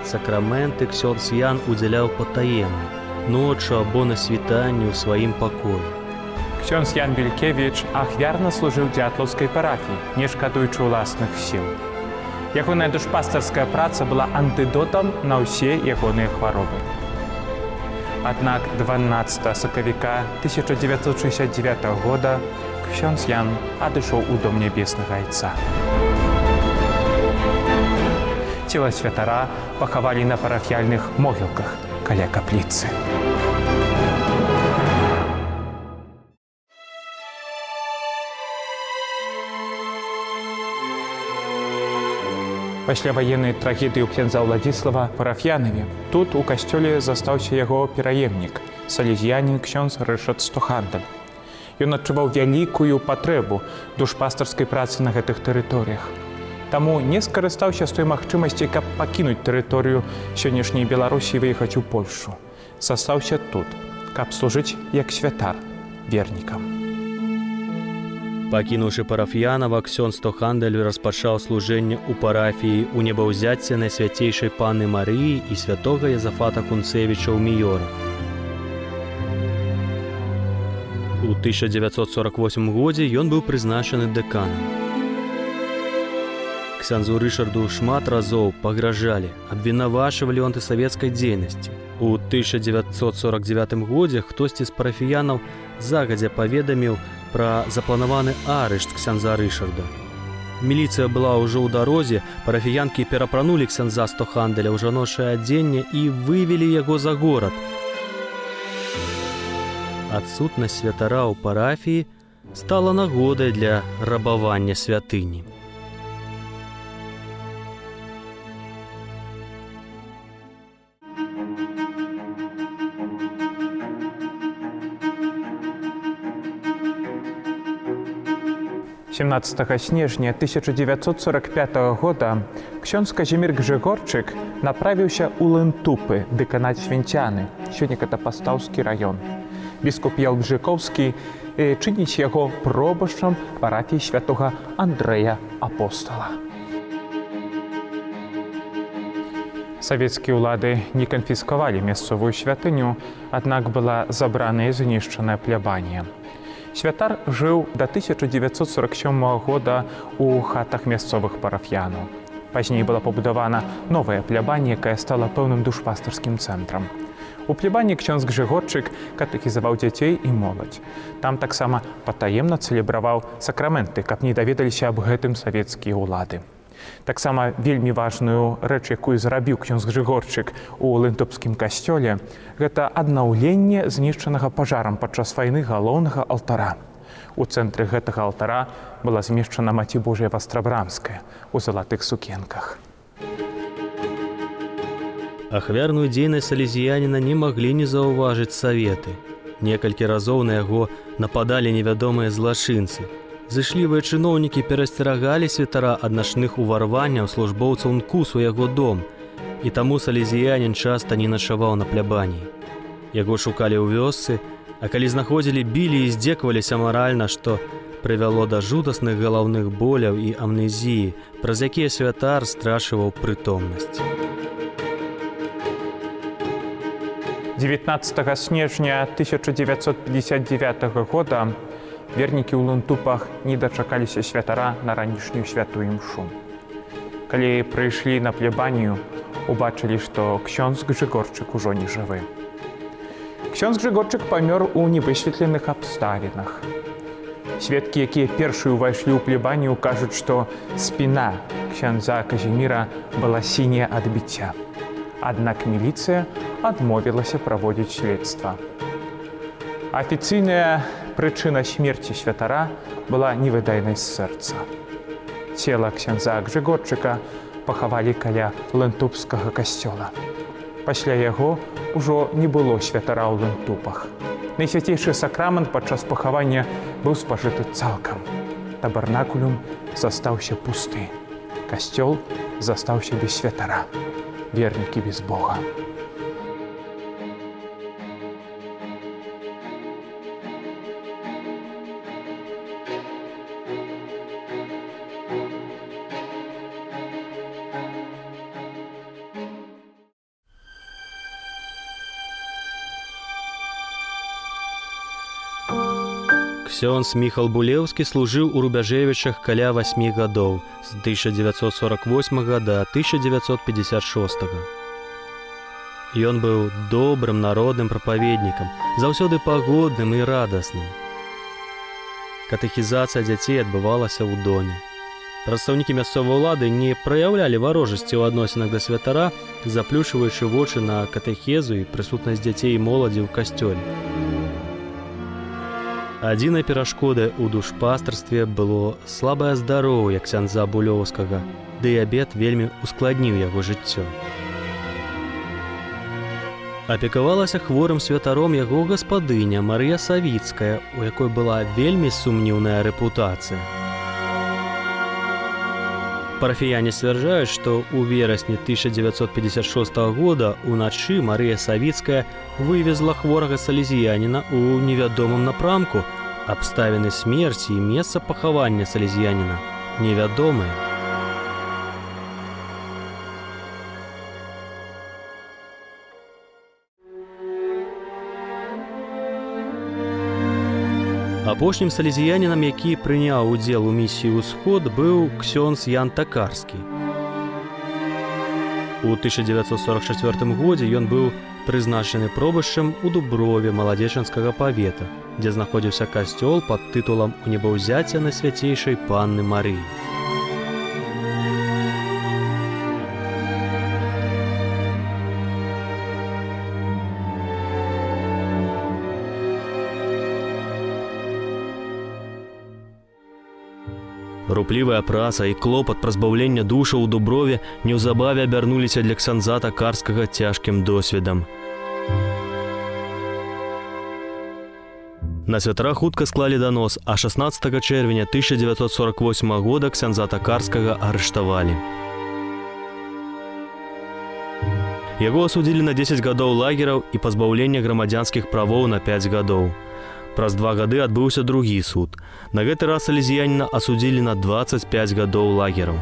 Сакраменты ксёндз Ян удзяляў патаемна, ноччу або на світанні ў сваім пакоі. Ksiądz Jan Wilkiewicz ахвярна служыў дзятлаўскай парафіі, не шкадуючы ўласных сіл. Ягоная душпастарская праца была антыдотам на ўсе ягоныя хваробы. Аднак 12 сакавіка 1969 года ksiądz Jan адышоў у дом нябеснага Айца. Цела святара пахавалі на парафіяльных могілках каля капліцы. Пасля ваеннай трагедыі ў księdza Владзіслава Парафіянаве тут у касцёле застаўся яго пераемнік, салезіянін ksiądz Ryszard Stohandel. Ён адчуваў вялікую патрэбу душпастарскай працы на гэтых тэрыторыях. Таму не скарыстаўся з той магчымасці, каб пакінуць тэрыторыю сённяшняй Беларусі і выехаць у Польшу. Застаўся тут, каб служыць як святар вернікам. Пакінуўшы парафіянава, ксёндз Стохандель распачаў служэнне ў парафіі ў небаўзяцце Найсвяцейшай Панны Марыі і святога Язафата Кунцевіча ў Міёрах. У 1948 годзе ён быў прызначаны дэканам. Ксяндзу Рышарду шмат разоў пагражалі, абвінавачвалі ў антысавецкай дзейнасці. У 1949 годзе хтосьці з парафіянаў загадзя паведаміў пра запланаваны арышт ксяндза Рышарда. Міліцыя была ўжо ў дарозе, парафіянкі перапранулі ксяндза Стоханделя ў жаночае адзенне і вывелі яго за горад. Адсутнасць святара ў парафіі стала нагодай для рабавання святыні. «17 снежня 1945 года ksiądz Казімір Гжегорчык направіўся ў Лэнтупы дэканаць Свінцяны, сёння гэта Пастаўскі раён. Біскуп Ялбжыкоўскі чыніць яго пробашчам парафіі святога Андрэя Апостала. Савецкія ўлады не канфіскавалі мясцовую святыню, аднак была забраная і знішчаная плябанія. Святар жыў да 1947 года ў хатах мясцовых парафіянаў. Пазней была пабудавана новая плябанія, якая стала пэўным душпастарскім цэнтрам. У плябаніі ksiądz Гжегорчык катэхізаваў дзяцей і моладзь. Там таксама патаемна цэлебраваў сакраменты, каб не даведаліся аб гэтым савецкія ўлады. Таксама вельмі важную рэч, якую зрабіў ksiądz Гжегорчык у Лэнтупскім касцёле, гэта аднаўленне знішчанага пажарам падчас вайны галоўнага алтара. У цэнтры гэтага алтара была змешчана Маці Божая Вастрабрамская у залатых сукенках. Ахвярную дзейнасць салезіяніна не маглі не заўважыць саветы. Некалькі разоў на яго нападалі невядомыя злачынцы. Зышлівыя чыноўнікі перасцерагалі святара ад начных уварванняў службоўцаў НКУС у яго дом, і таму салезіянін часта не начаваў на плябаніі. Яго шукалі ў вёсцы, а калі знаходзілі, білі і здзекаваліся маральна, што прывяло да жудасных галаўных боляў і амнезіі, праз якія святар страчваў прытомнасць. 19 снежня 1959 года вернікі ў Лунтупах не дачакаліся святара на ранішнюю святую імшу. Калі прыйшлі на плебанію, убачылі, што ксёндз Грыгорчык ужо не жывы. Ксёндз Грыгорчык памёр у невысветленых абставінах. Сведкі, якія першыя ўвайшлі ў плебанію, кажуць, што спіна ксяндза Казіміра была сіняя ад біцця. Аднак міліцыя адмовілася праводзіць следства. Афіцыйная прычына смерці святара была невыдайнай з сэрца. Цела ксяндза Грыгорчыка пахавалі каля Лунтупскага касцёла. Пасля яго ўжо не было святара ў Лунтупах. Найсвяцейшы сакрамент падчас пахавання быў спажыты цалкам. Табарнакулюм застаўся пусты. Касцёл застаўся без святара. Вернікі без Бога. Ксёндз Міхал Булеўскі служыў у Рубяжэвічах каля 8 гадоў, з 1948 да 1956. Ён быў добрым народным прапаведнікам, заўсёды пагодным і радасным. Катэхізацыя дзяцей адбывалася ў доме. Прадстаўнікі мясцовай улады не праяўлялі варожасці ў адносінах да святара, заплюшчваючы вочы на катэхезу і прысутнасць дзяцей і моладзі ў касцёле. Адзінай перашкодай у душпастарстве было слабае здароўе ксяндза Булеўскага. Дыябет вельмі ускладніў яго жыццё. Апекавалася хворым святаром яго гаспадыня Марыя Савіцкая, у якой была вельмі сумнеўная рэпутацыя. Парафіяне сцвярджаюць, што ў верасні 1956 года уначы Марыя Савіцкая вывезла хворага салезіяніна ў невядомым напрамку. Абставіны смерці і месца пахавання салезіяніна невядомыя. Апошнім салезіянінам, які прыняў удзел у місіі «Усход», быў ксёндз Ян Такарскі. У 1944 годзе ён быў прызначаны пробышчам у Дуброве Маладзечанскага павета, дзе знаходзіўся касцёл пад тытулам «Унебаўзяцця Найсвяцейшай Панны Марыі». Руплівая праца і клопат празбаўлення душаў у Дуброве неўзабаве абярнуліся для ксяндза Такарскага цяжкім досведам. На святара хутка склалі данос, а 16 чэрвеня 1948 года ксяндза Такарскага арыштавалі. Яго асудзілі на 10 гадоў лагераў і пазбаўлення грамадзянскіх правоў на 5 гадоў. Праз 2 гады адбыўся другі суд. На гэты раз салезіяніна асудзілі на 25 гадоў лагераў.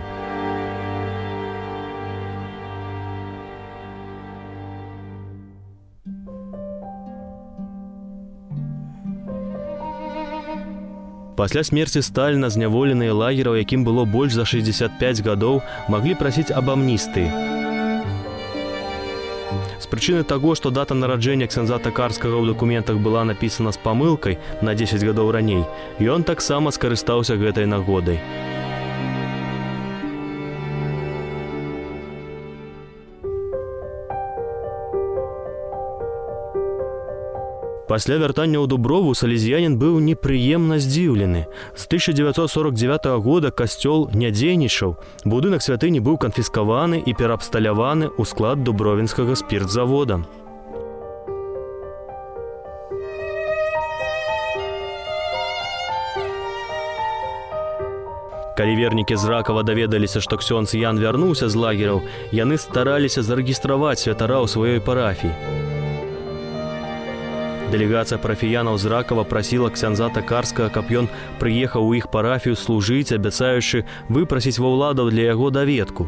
Пасля смерці Сталіна зняволеныя лагераў, якім было больш за 65 гадоў, маглі прасіць аб амністыі. З прычыны таго, што дата нараджэння ксяндза Такарскага ў дакументах была напісана з памылкай на 10 гадоў раней, ён таксама скарыстаўся гэтай нагодай. Пасля вяртання ў Дуброву салезіянін быў непрыемна здзіўлены. З 1949 года касцёл не дзейнічаў, будынак святыні быў канфіскаваны і пераабсталяваны ў склад дубровінскага спіртзавода. Калі вернікі з Ракава даведаліся, што ксёндз Ян вярнуўся з лагераў, яны стараліся зарэгістраваць святара ў сваёй парафіі. Дэлегацыя парафіянаў з Ракава прасіла ксяндза Такарскага, каб ён прыехаў у іх парафію служыць, абяцаючы выпрасіць ва ўладаў для яго даведку.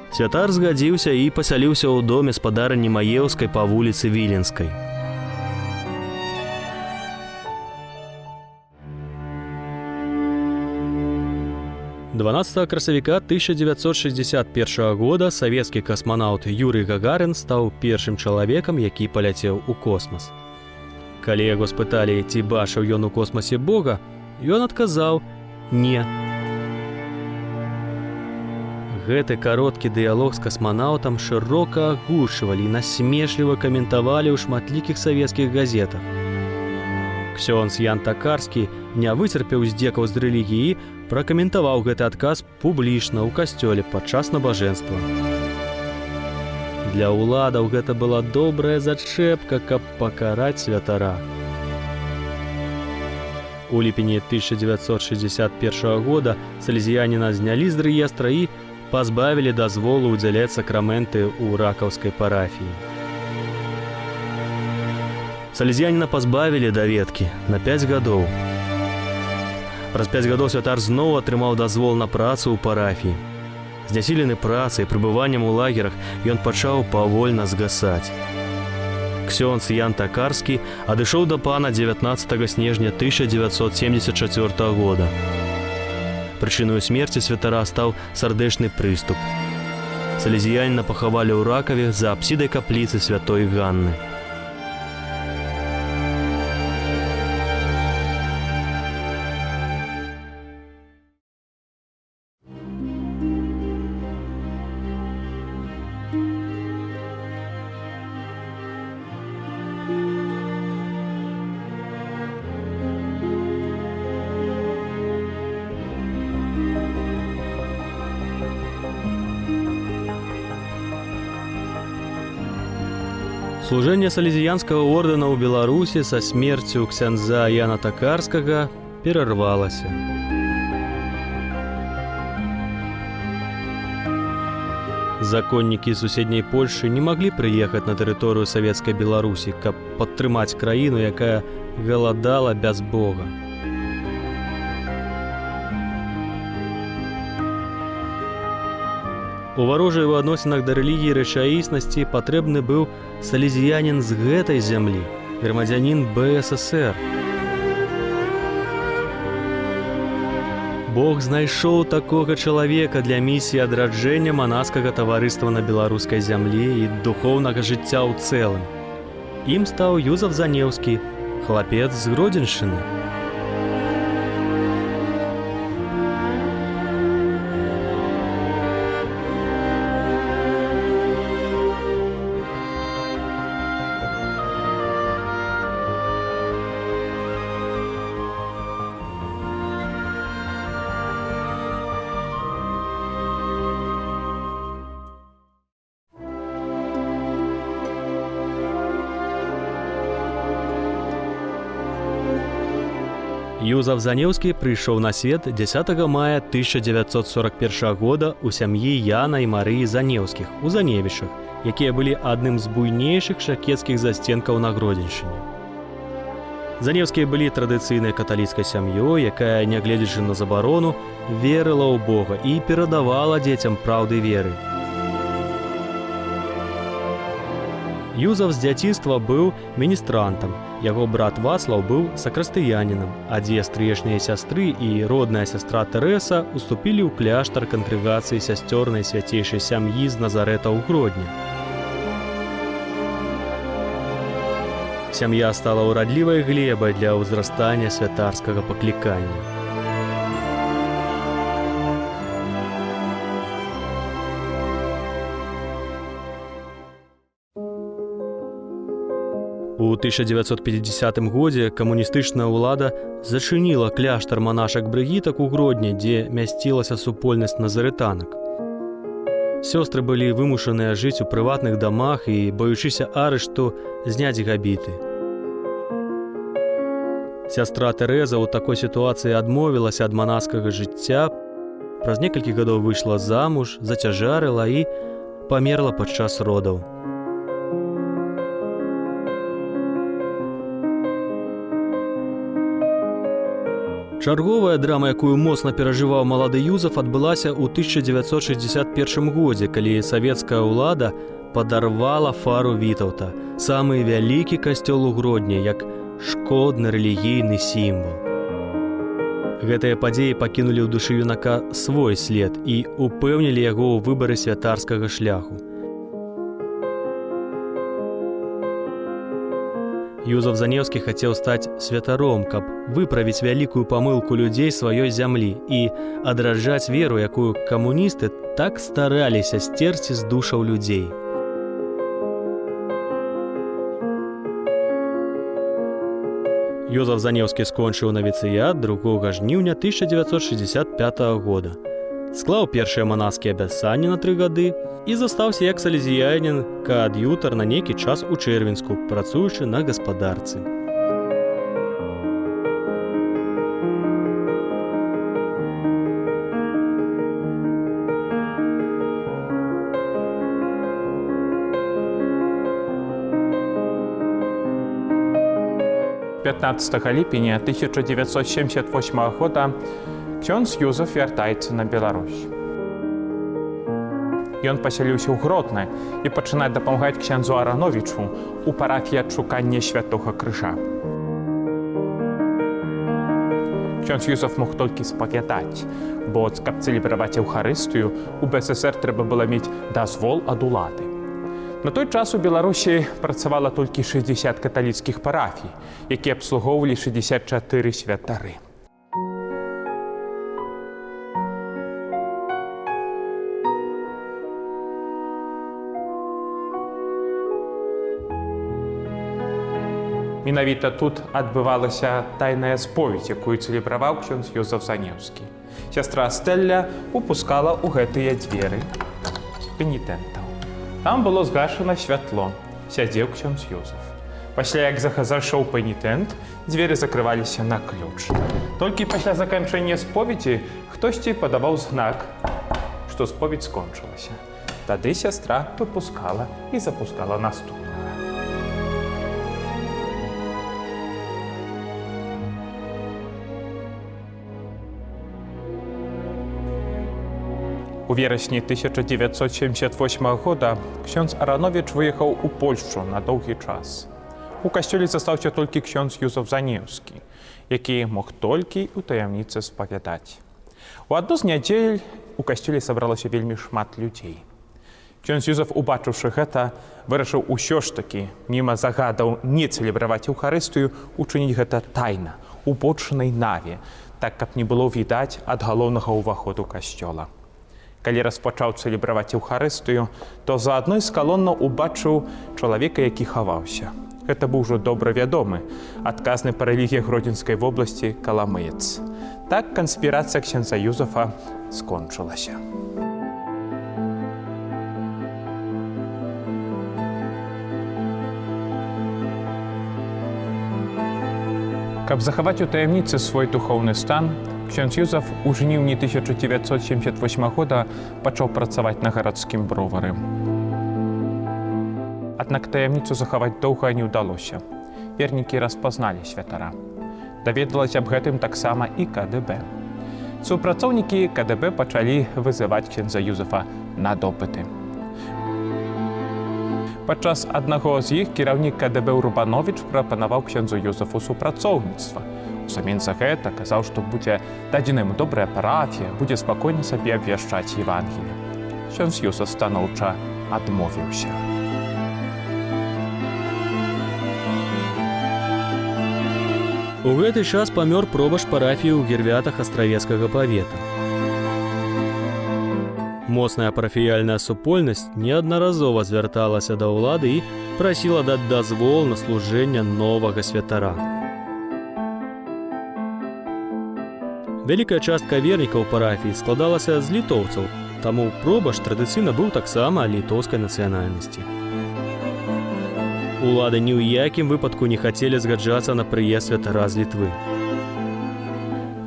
Святар згадзіўся і пасяліўся ў доме спадарыні Маеўскай па вуліцы Віленскай. 12 красавіка 1961 года савецкі касманаўт Юрый Гагарин стаў першым чалавекам, які паляцеў у космас. Калі яго спыталі, ці бачыў ён у космасе Бога, ён адказаў «не». Гэты кароткі дыялог з касманаўтам шырока агучвалі і насмешліва каментавалі ў шматлікіх савецкіх газетах. Ксёндз Ян Такарскі, не выцерпеў здзекаў з рэлігіі, пракаментаваў гэты адказ публічна ў касцёле падчас набажэнства. Для ўладаў гэта была добрая зачэпка, каб пакараць святара. У ліпені 1961 года салезіяніна знялі з рэестра і пазбавілі дазволу ўдзяляць сакраменты ў ракаўскай парафіі. Салезіяніна пазбавілі даведкі на 5 гадоў. Праз 5 гадоў святар зноў атрымаў дазвол на працу ў парафіі. Знясілены працай, прыбываннем у лагерах, ён пачаў павольна згасаць. Ксёндз Ян Такарскі адышоў да пана 19 снежня 1974 года. Прычыною смерці святара стаў сардэчны прыступ. Салезіяніна пахавалі ў Ракаве за апсідай капліцы святой Ганны. Служэнне салезіянскага ордэна ў Беларусі са смерцю ксяндза Яна Такарскага перарвалася. Законнікі суседняй Польшы не маглі прыехаць на тэрыторыю савецкай Беларусі, каб падтрымаць краіну, якая галадала без Бога. У варожых адносінах да рэлігіі рэчаіснасці патрэбны быў салезіянін з гэтай зямлі, грамадзянін БССР. Бог знайшоў такога чалавека для місіі адраджэння манаскага таварыства на беларускай зямлі і духоўнага жыцця ў цэлым. Ім стаў Юзаф Занеўскі, хлапец з Гродзеншчыны. Юзаф Занеўскі прыйшоў на свет 10 мая 1941 года ў сям'і Яна і Марыі Занеўскіх у Заневішах, якія былі адным з буйнейшых шляхецкіх засценкаў на Гродзеншчыне. Занеўскія былі традыцыйнай каталіцкай сям'ёй, якая, нягледзячы на забарону, верыла ў Бога і перадавала дзецям праўды веры. Юзаф з дзяцінства быў міністрантам, яго брат Вацлаў быў сакрастыянінам, а дзве стрыечныя сястры і родная сястра Тэрэса уступілі ў кляштар кангрэгацыі сясцёрнай свяцейшай сям'і з Назарэта ў Гродні. Сям'я стала ўрадлівай глебай для ўзрастання святарскага паклікання. У 1950 годзе камуністычная ўлада зачыніла кляштар манашак брыгітак у Гродні, дзе мясцілася супольнасць назарэтанак. Сёстры былі вымушаныя жыць у прыватных дамах і, баючыся арышту, зняць габіты. Сястра Тэрэза ў такой сітуацыі адмовілася ад манаскага жыцця, праз некалькі гадоў выйшла замуж, зацяжарыла і памерла падчас родаў. Чарговая драма, якую моцна перажываў малады Юзаф, адбылася ў 1961 годзе, калі савецкая ўлада падарвала фару Вітаўта, самы вялікі касцёл у Гродні, як шкодны рэлігійны сімвал. Гэтыя падзеі пакінулі ў душы юнака свой след і упэўнілі яго ў выбары святарскага шляху. Юзаф Занеўскі хацеў стаць святаром, каб выправіць вялікую памылку людзей сваёй зямлі і адраджаць веру, якую камуністы так стараліся сцерці з душаў людзей. Юзаф Занеўскі скончыў навіцыят 2 жніўня 1965 года. Склаў першыя манаскія абяцанні на 3 гады і застаўся як салезіянін каад'ютар на нейкі час у Чэрвенску, працуючы на гаспадарцы. Пятнадцатага ліпеня 1978 года ксёндз Юзаф вяртаецца на Беларусь. Ён пасяліўся ў Гродна і пачынае дапамагаць ксяндзу Арановічу у парафіі адшукання Святога Крыжа. Ксёндз Юзаф мог толькі спавядаць, бо каб цэлебраваць Еўхарыстыю, у БССР трэба было мець дазвол ад улады. На той час у Беларусі працавала толькі 60 каталіцкіх парафій, якія абслугоўвалі 64 святары. Менавіта тут адбывалася тайная споведь, якую цэлебраваў ксёндз Юзаф Занеўскі. Сястра Стэлля упускала ў гэтыя дзверы пенітэнтаў. Там было згашана святло, сядзеў ксёндз Юзаф. Пасля як зайшоў пенітэнт, дзверы закрываліся на ключ. Толькі пасля заканчэння споведзі хтосьці падаваў знак, што споведь скончылася. Тады сястра выпускала і запускала наступнага. У верасні 1978 года ксёндз Арановіч выехаў у Польшчу на доўгі час. У касцёле застаўся толькі ксёндз Юзаф Занеўскі, які мог толькі ў таямніцы спавядаць. У адну з нядзель у касцёле сабралася вельмі шмат людзей. Ксёндз Юзаф, убачыўшы гэта, вырашыў усё ж такі, міма загадаў не цэлебраваць Еўхарыстыю, учыніць гэта тайна, у бочнай наве, так, каб не было відаць ад галоўнага ўваходу касцёла. Калі распачаў цэлебраваць Еўхарыстыю, то за адной з калонаў убачыў чалавека, які хаваўся. Гэта быў ужо добра вядомы, адказны па рэлігіях Гродзенскай вобласці каламыец. Так канспірацыя ксяндза Юзафа скончылася. Каб захаваць у таямніцы свой духоўны стан, ксёндз Юзаф у жніўні 1978 года пачаў працаваць на гарадскім бровары. Аднак таямніцу захаваць доўга не ўдалося. Вернікі распазналі святара. Даведалася аб гэтым таксама і КДБ. Супрацоўнікі КДБ пачалі вызываць ксяндза Юзафа на допыты. Падчас аднаго з іх кіраўнік КДБ Урбановіч прапанаваў ксяндзу Юзафу супрацоўніцтва. Узамен за гэта казаў, што будзе дадзена яму добрая парафія, будзе спакойна сабе абвяшчаць Евангелие. Ксёндз Юзаф станоўча адмовіўся. У гэты час памёр пробашч парафіі ў Гервятах Астравецкага павета. Моцная парафіяльная супольнасць неаднаразова звярталася да ўлады і прасіла даць дазвол на служэнне новага святара. Вялікая частка вернікаў парафіі складалася з літоўцаў, таму пробашч традыцыйна быў таксама літоўскай нацыянальнасці. Улады ні ў якім выпадку не хацелі згаджацца на прыезд святара з Літвы.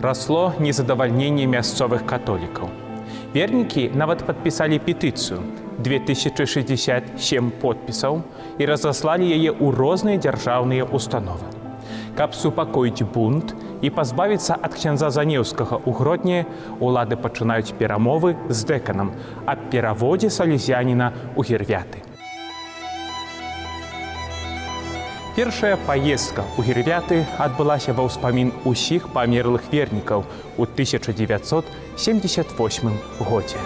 Расло незадавальненне мясцовых католікаў. Вернікі нават падпісалі петыцыю 2067 подпісаў і разаслалі яе ў розныя дзяржаўныя установы. Каб супакоіць бунт і пазбавіцца ад ксяндза Занеўскага ў Гродні, улады пачынаюць перамовы з дэканам аб пераводзе салезяніна ў Гервяты. Першая поездка у Гірвяты адбылася ва ўспамін усіх памерлых вернікаў у 1978 годзе.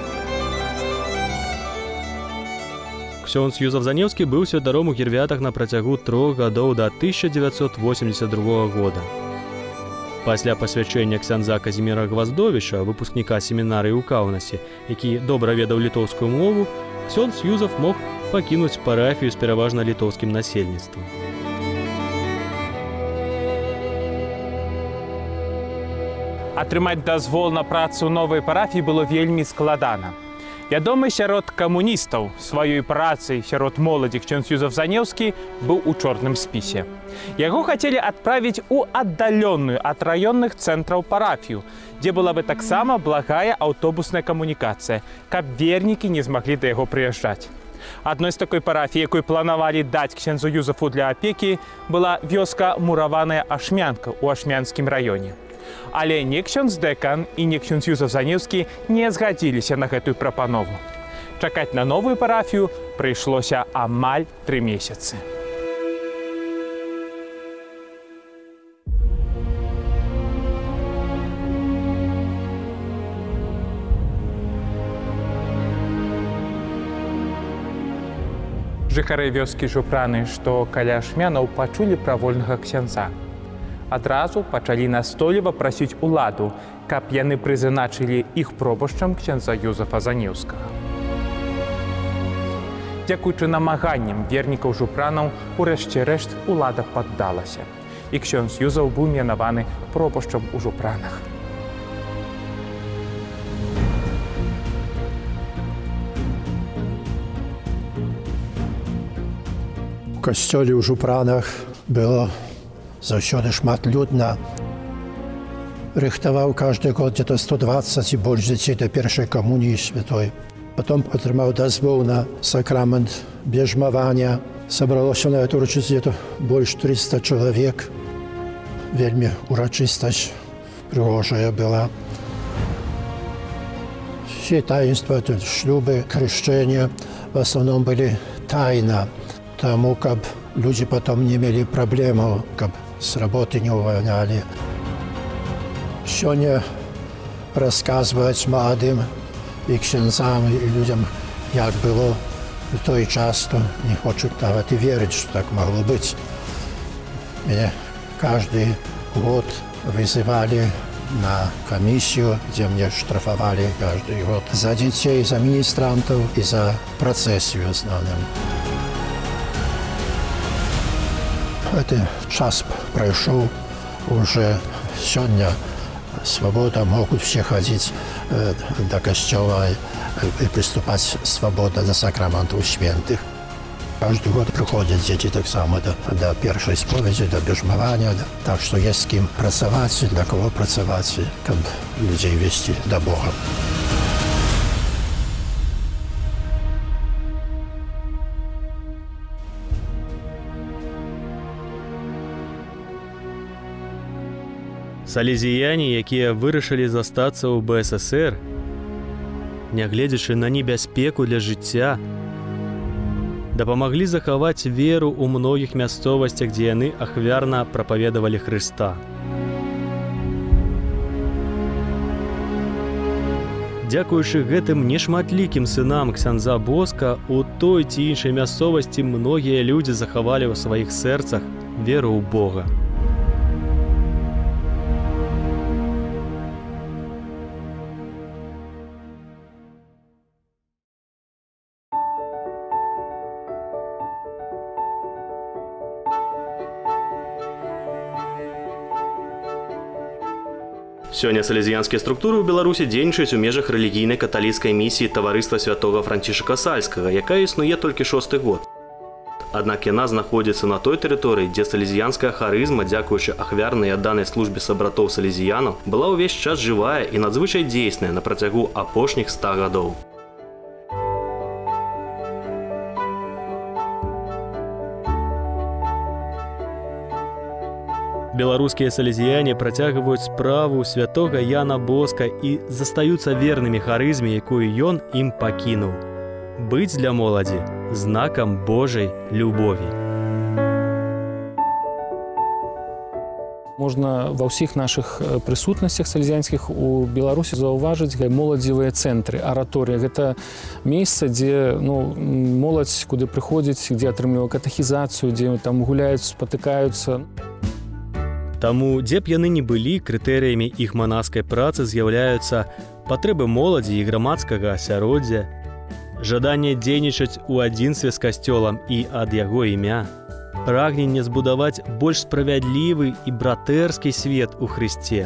Ксёндз Юзаф Занеўскі быў святаром у Гірвятах на працягу 3 гадоў да 1982 года. Пасля пасвячэння ксяндза Казіміра Гваздовіча, выпускніка семінарыі ў Каўнасе, які добра ведаў літоўскую мову, ксёндз Юзаф мог пакінуць парафію з пераважна літоўскім насельніцтвам. Атрымаць дазвол на працу ў новай парафіі было вельмі складана. Вядомы сярод камуністаў сваёй працай сярод моладзі ксёндз Юзаф Занеўскі быў у чорным спісе. Яго хацелі адправіць у аддаленную ад раённых цэнтраў парафію, дзе была бы таксама благая аўтобусная камунікацыя, каб вернікі не змаглі да яго прыязджаць. Адной з такой парафіі, якой планавалі даць ксяндзу Юзафу для апекі, была вёска мураваная Ашмянка ў Ашмянскім раёне. Але не ксёндз дэкан і не ксёндз Юзаф Занеўскі не згадзіліся на гэтую прапанову. Чакаць на новую парафію прыйшлося амаль 3 месяцы. Жыхары вёскі Жупраны, што каля Ашмянаў, пачулі пра вольнага ксяндза. Адразу пачалі настойліва прасіць уладу, каб яны прызначылі іх пробашчам ксяндза Юзафа Занеўскага. Дзякуючы намаганням вернікаў жупранаў, урэшце рэшт улада паддалася. І ксёндз Юзаф быў менаваны пробашчам у Жупранах. У касцёле ў Жупранах было заўсёды шматлюдна. Рыхтаваў каждый год где-то 120 и больш дзяцей да першай камуніі святой. Потом атрымаў дазвол на сакрамент бежмавання. Сабралося на эту урачыстасць где-то больш 300 чалавек. Вельмі урачыстасць прыгожая была. Все таинства, шлюбы, крещения в основном были тайна, тому каб люди потом не имели проблем, каб с работы не увольняли. Сегодня рассказывать молодым и ксяндзам, и людям, як было в той час, то не хочут nawet и верить, что так могло быть. Меня каждый год вызывали на комиссию, где мне штрафовали каждый год за детей, за министрантов и за процессию в основном. Этот час прошел уже сегодня. Свобода, могут все ходить до костела и приступать свободно до сакраментов святых. Каждый год приходят дети так само до первой споведи, до бежмования. Так что есть с кем працевать, для кого працевать, как людей вести до Бога. Салезіяне, якія вырашылі застацца ў БССР, нягледзячы на небяспеку для жыцця, дапамаглі захаваць веру ў многіх мясцовасцях, дзе яны ахвярна прапаведавалі Хрыста. Дзякуючы гэтым нешматлікім сынам ксяндза Боска, у той ці іншай мясцовасці многія людзі захавалі ў сваіх сэрцах веру ў Бога. Сёння салезіянскія структуры ў Беларусі дзейнічаюць у межах рэлігійнай каталіцкай місіі таварыства святога Францішка Сальскага, якая існуе толькі 6-й год. Аднак яна знаходзіцца на той тэрыторыі, дзе салезіянская харызма, дзякуючы ахвярнай і адданай службе сабратоў салезіянаў, была ўвесь час жывая і надзвычай дзейсная на працягу апошніх 100 гадоў. Беларускія салезіяне працягваюць справу святога Яна Боска і застаюцца вернымі харызме, якую ён ім пакінуў. Быць для моладзі знакам Божай любові. Можна ва ўсіх нашых прысутнасцях салезіянскіх у Беларусі заўважыць моладзевыя цэнтры, араторыя. Гэта месца, дзе моладзь, куды прыходзіць, дзе атрымлівае катэхізацыю, дзе там гуляюць, спатыкаюцца. Таму, дзе б яны не былі, крытэрыямі іх манаскай працы з'яўляюцца патрэбы моладзі і грамадскага асяроддзя, жаданне дзейнічаць у адзінстве з касцёлам і ад яго імя, прагненне збудаваць больш справядлівы і братэрскі свет у Христе.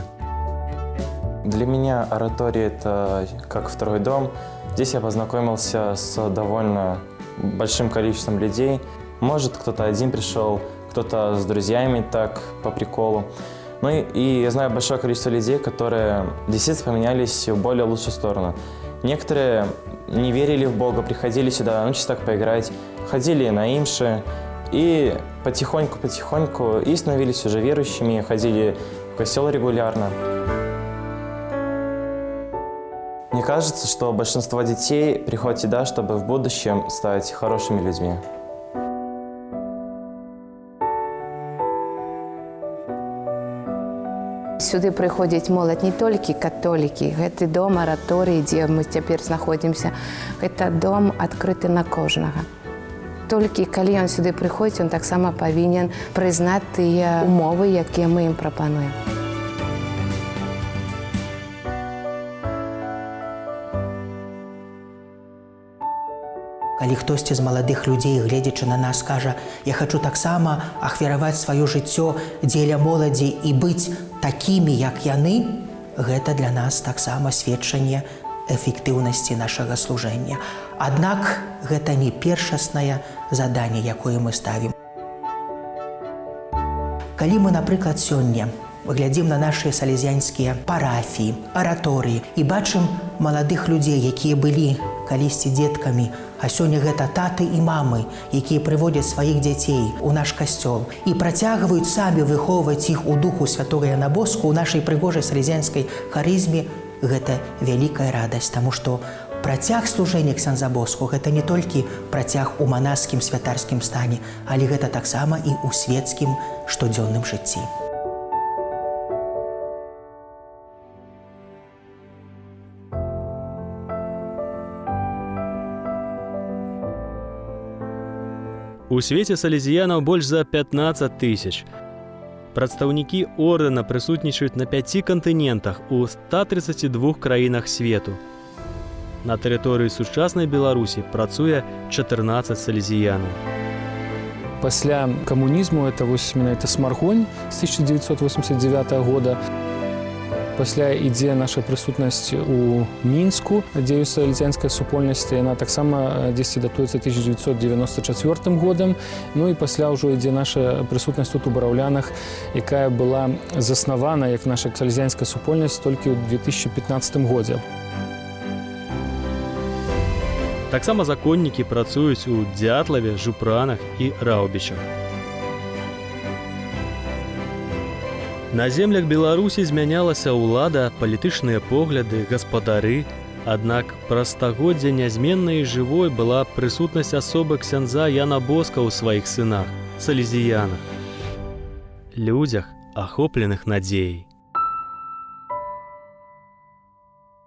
Для меня оратория – это как второй дом. Здесь я познакомился с довольно большим количеством людей. Может, кто-то один пришел, кто-то с друзьями так по приколу. Ну и я знаю большое количество людей, которые действительно поменялись в более лучшую сторону. Некоторые не верили в Бога, приходили сюда, чисто так поиграть, ходили на имши и потихоньку и становились уже верующими, ходили в костел регулярно. Мне кажется, что большинство детей приходят сюда, чтобы в будущем стать хорошими людьми. Сюды прыходзіць моладзь не толькі католікі. Гэты дом араторыі, дзе мы цяпер знаходзімся, гэта дом адкрыты на кожнага. Толькі калі ён сюды прыходзіць, ён таксама павінен прызнаць тыя умовы, якія мы ім прапануем. Калі хтосьці з маладых людзей, гледзячы на нас, кажа: «Я хачу таксама ахвяраваць сваё жыццё дзеля моладзі і быць такімі, як яны», гэта для нас таксама сведчанне эфектыўнасці нашага служэння. Аднак гэта не першаснае заданне, якое мы ставім. Калі мы, напрыклад, сёння глядзім на нашыя салезіянскія парафіі, араторыі і бачым маладых людзей, якія былі калісьці дзеткамі, а сёння гэта таты і мамы, якія прыводзяць сваіх дзяцей у наш касцёл і працягваюць самі выхоўваць іх у духу святога Яна Боску, у нашай прыгожай салезіянскай харызме, гэта вялікая радасць, таму што працяг служэння ксяндза Боску гэта не толькі працяг у манаскім святарскім стане, але гэта таксама і ў свецкім штодзённым жыцці. У свеце салезіянаў больш за 15 000. Прадстаўнікі ордэна прысутнічаюць на 5 кантынентах у 132 краінах свету. На тэрыторыі сучаснай Беларусі працуе 14 салезіянаў. Пасля камунізму это менавіта Смаргонь з 1989 года. Пасля ідзе наша прысутнасць у Мінску, дзе ёсць салезіянская супольнасць, яна таксама дзесьці датуецца 1994 годам. Ну і пасля ўжо ідзе наша прысутнасць тут у Бараўлянах, якая была заснавана як наша салезіянская супольнасць толькі ў 2015 годзе. Таксама законнікі працуюць у Дзятлаве, Жупранах і Раўбічах. На землях Беларусі змянялася ўлада, палітычныя погляды, гаспадары. Аднак праз стагоддзя нязменнай і жывой была прысутнасць асобы ксяндза Яна Боска ў сваіх сынах, салезіянах, людзях, ахопленых надзеяй.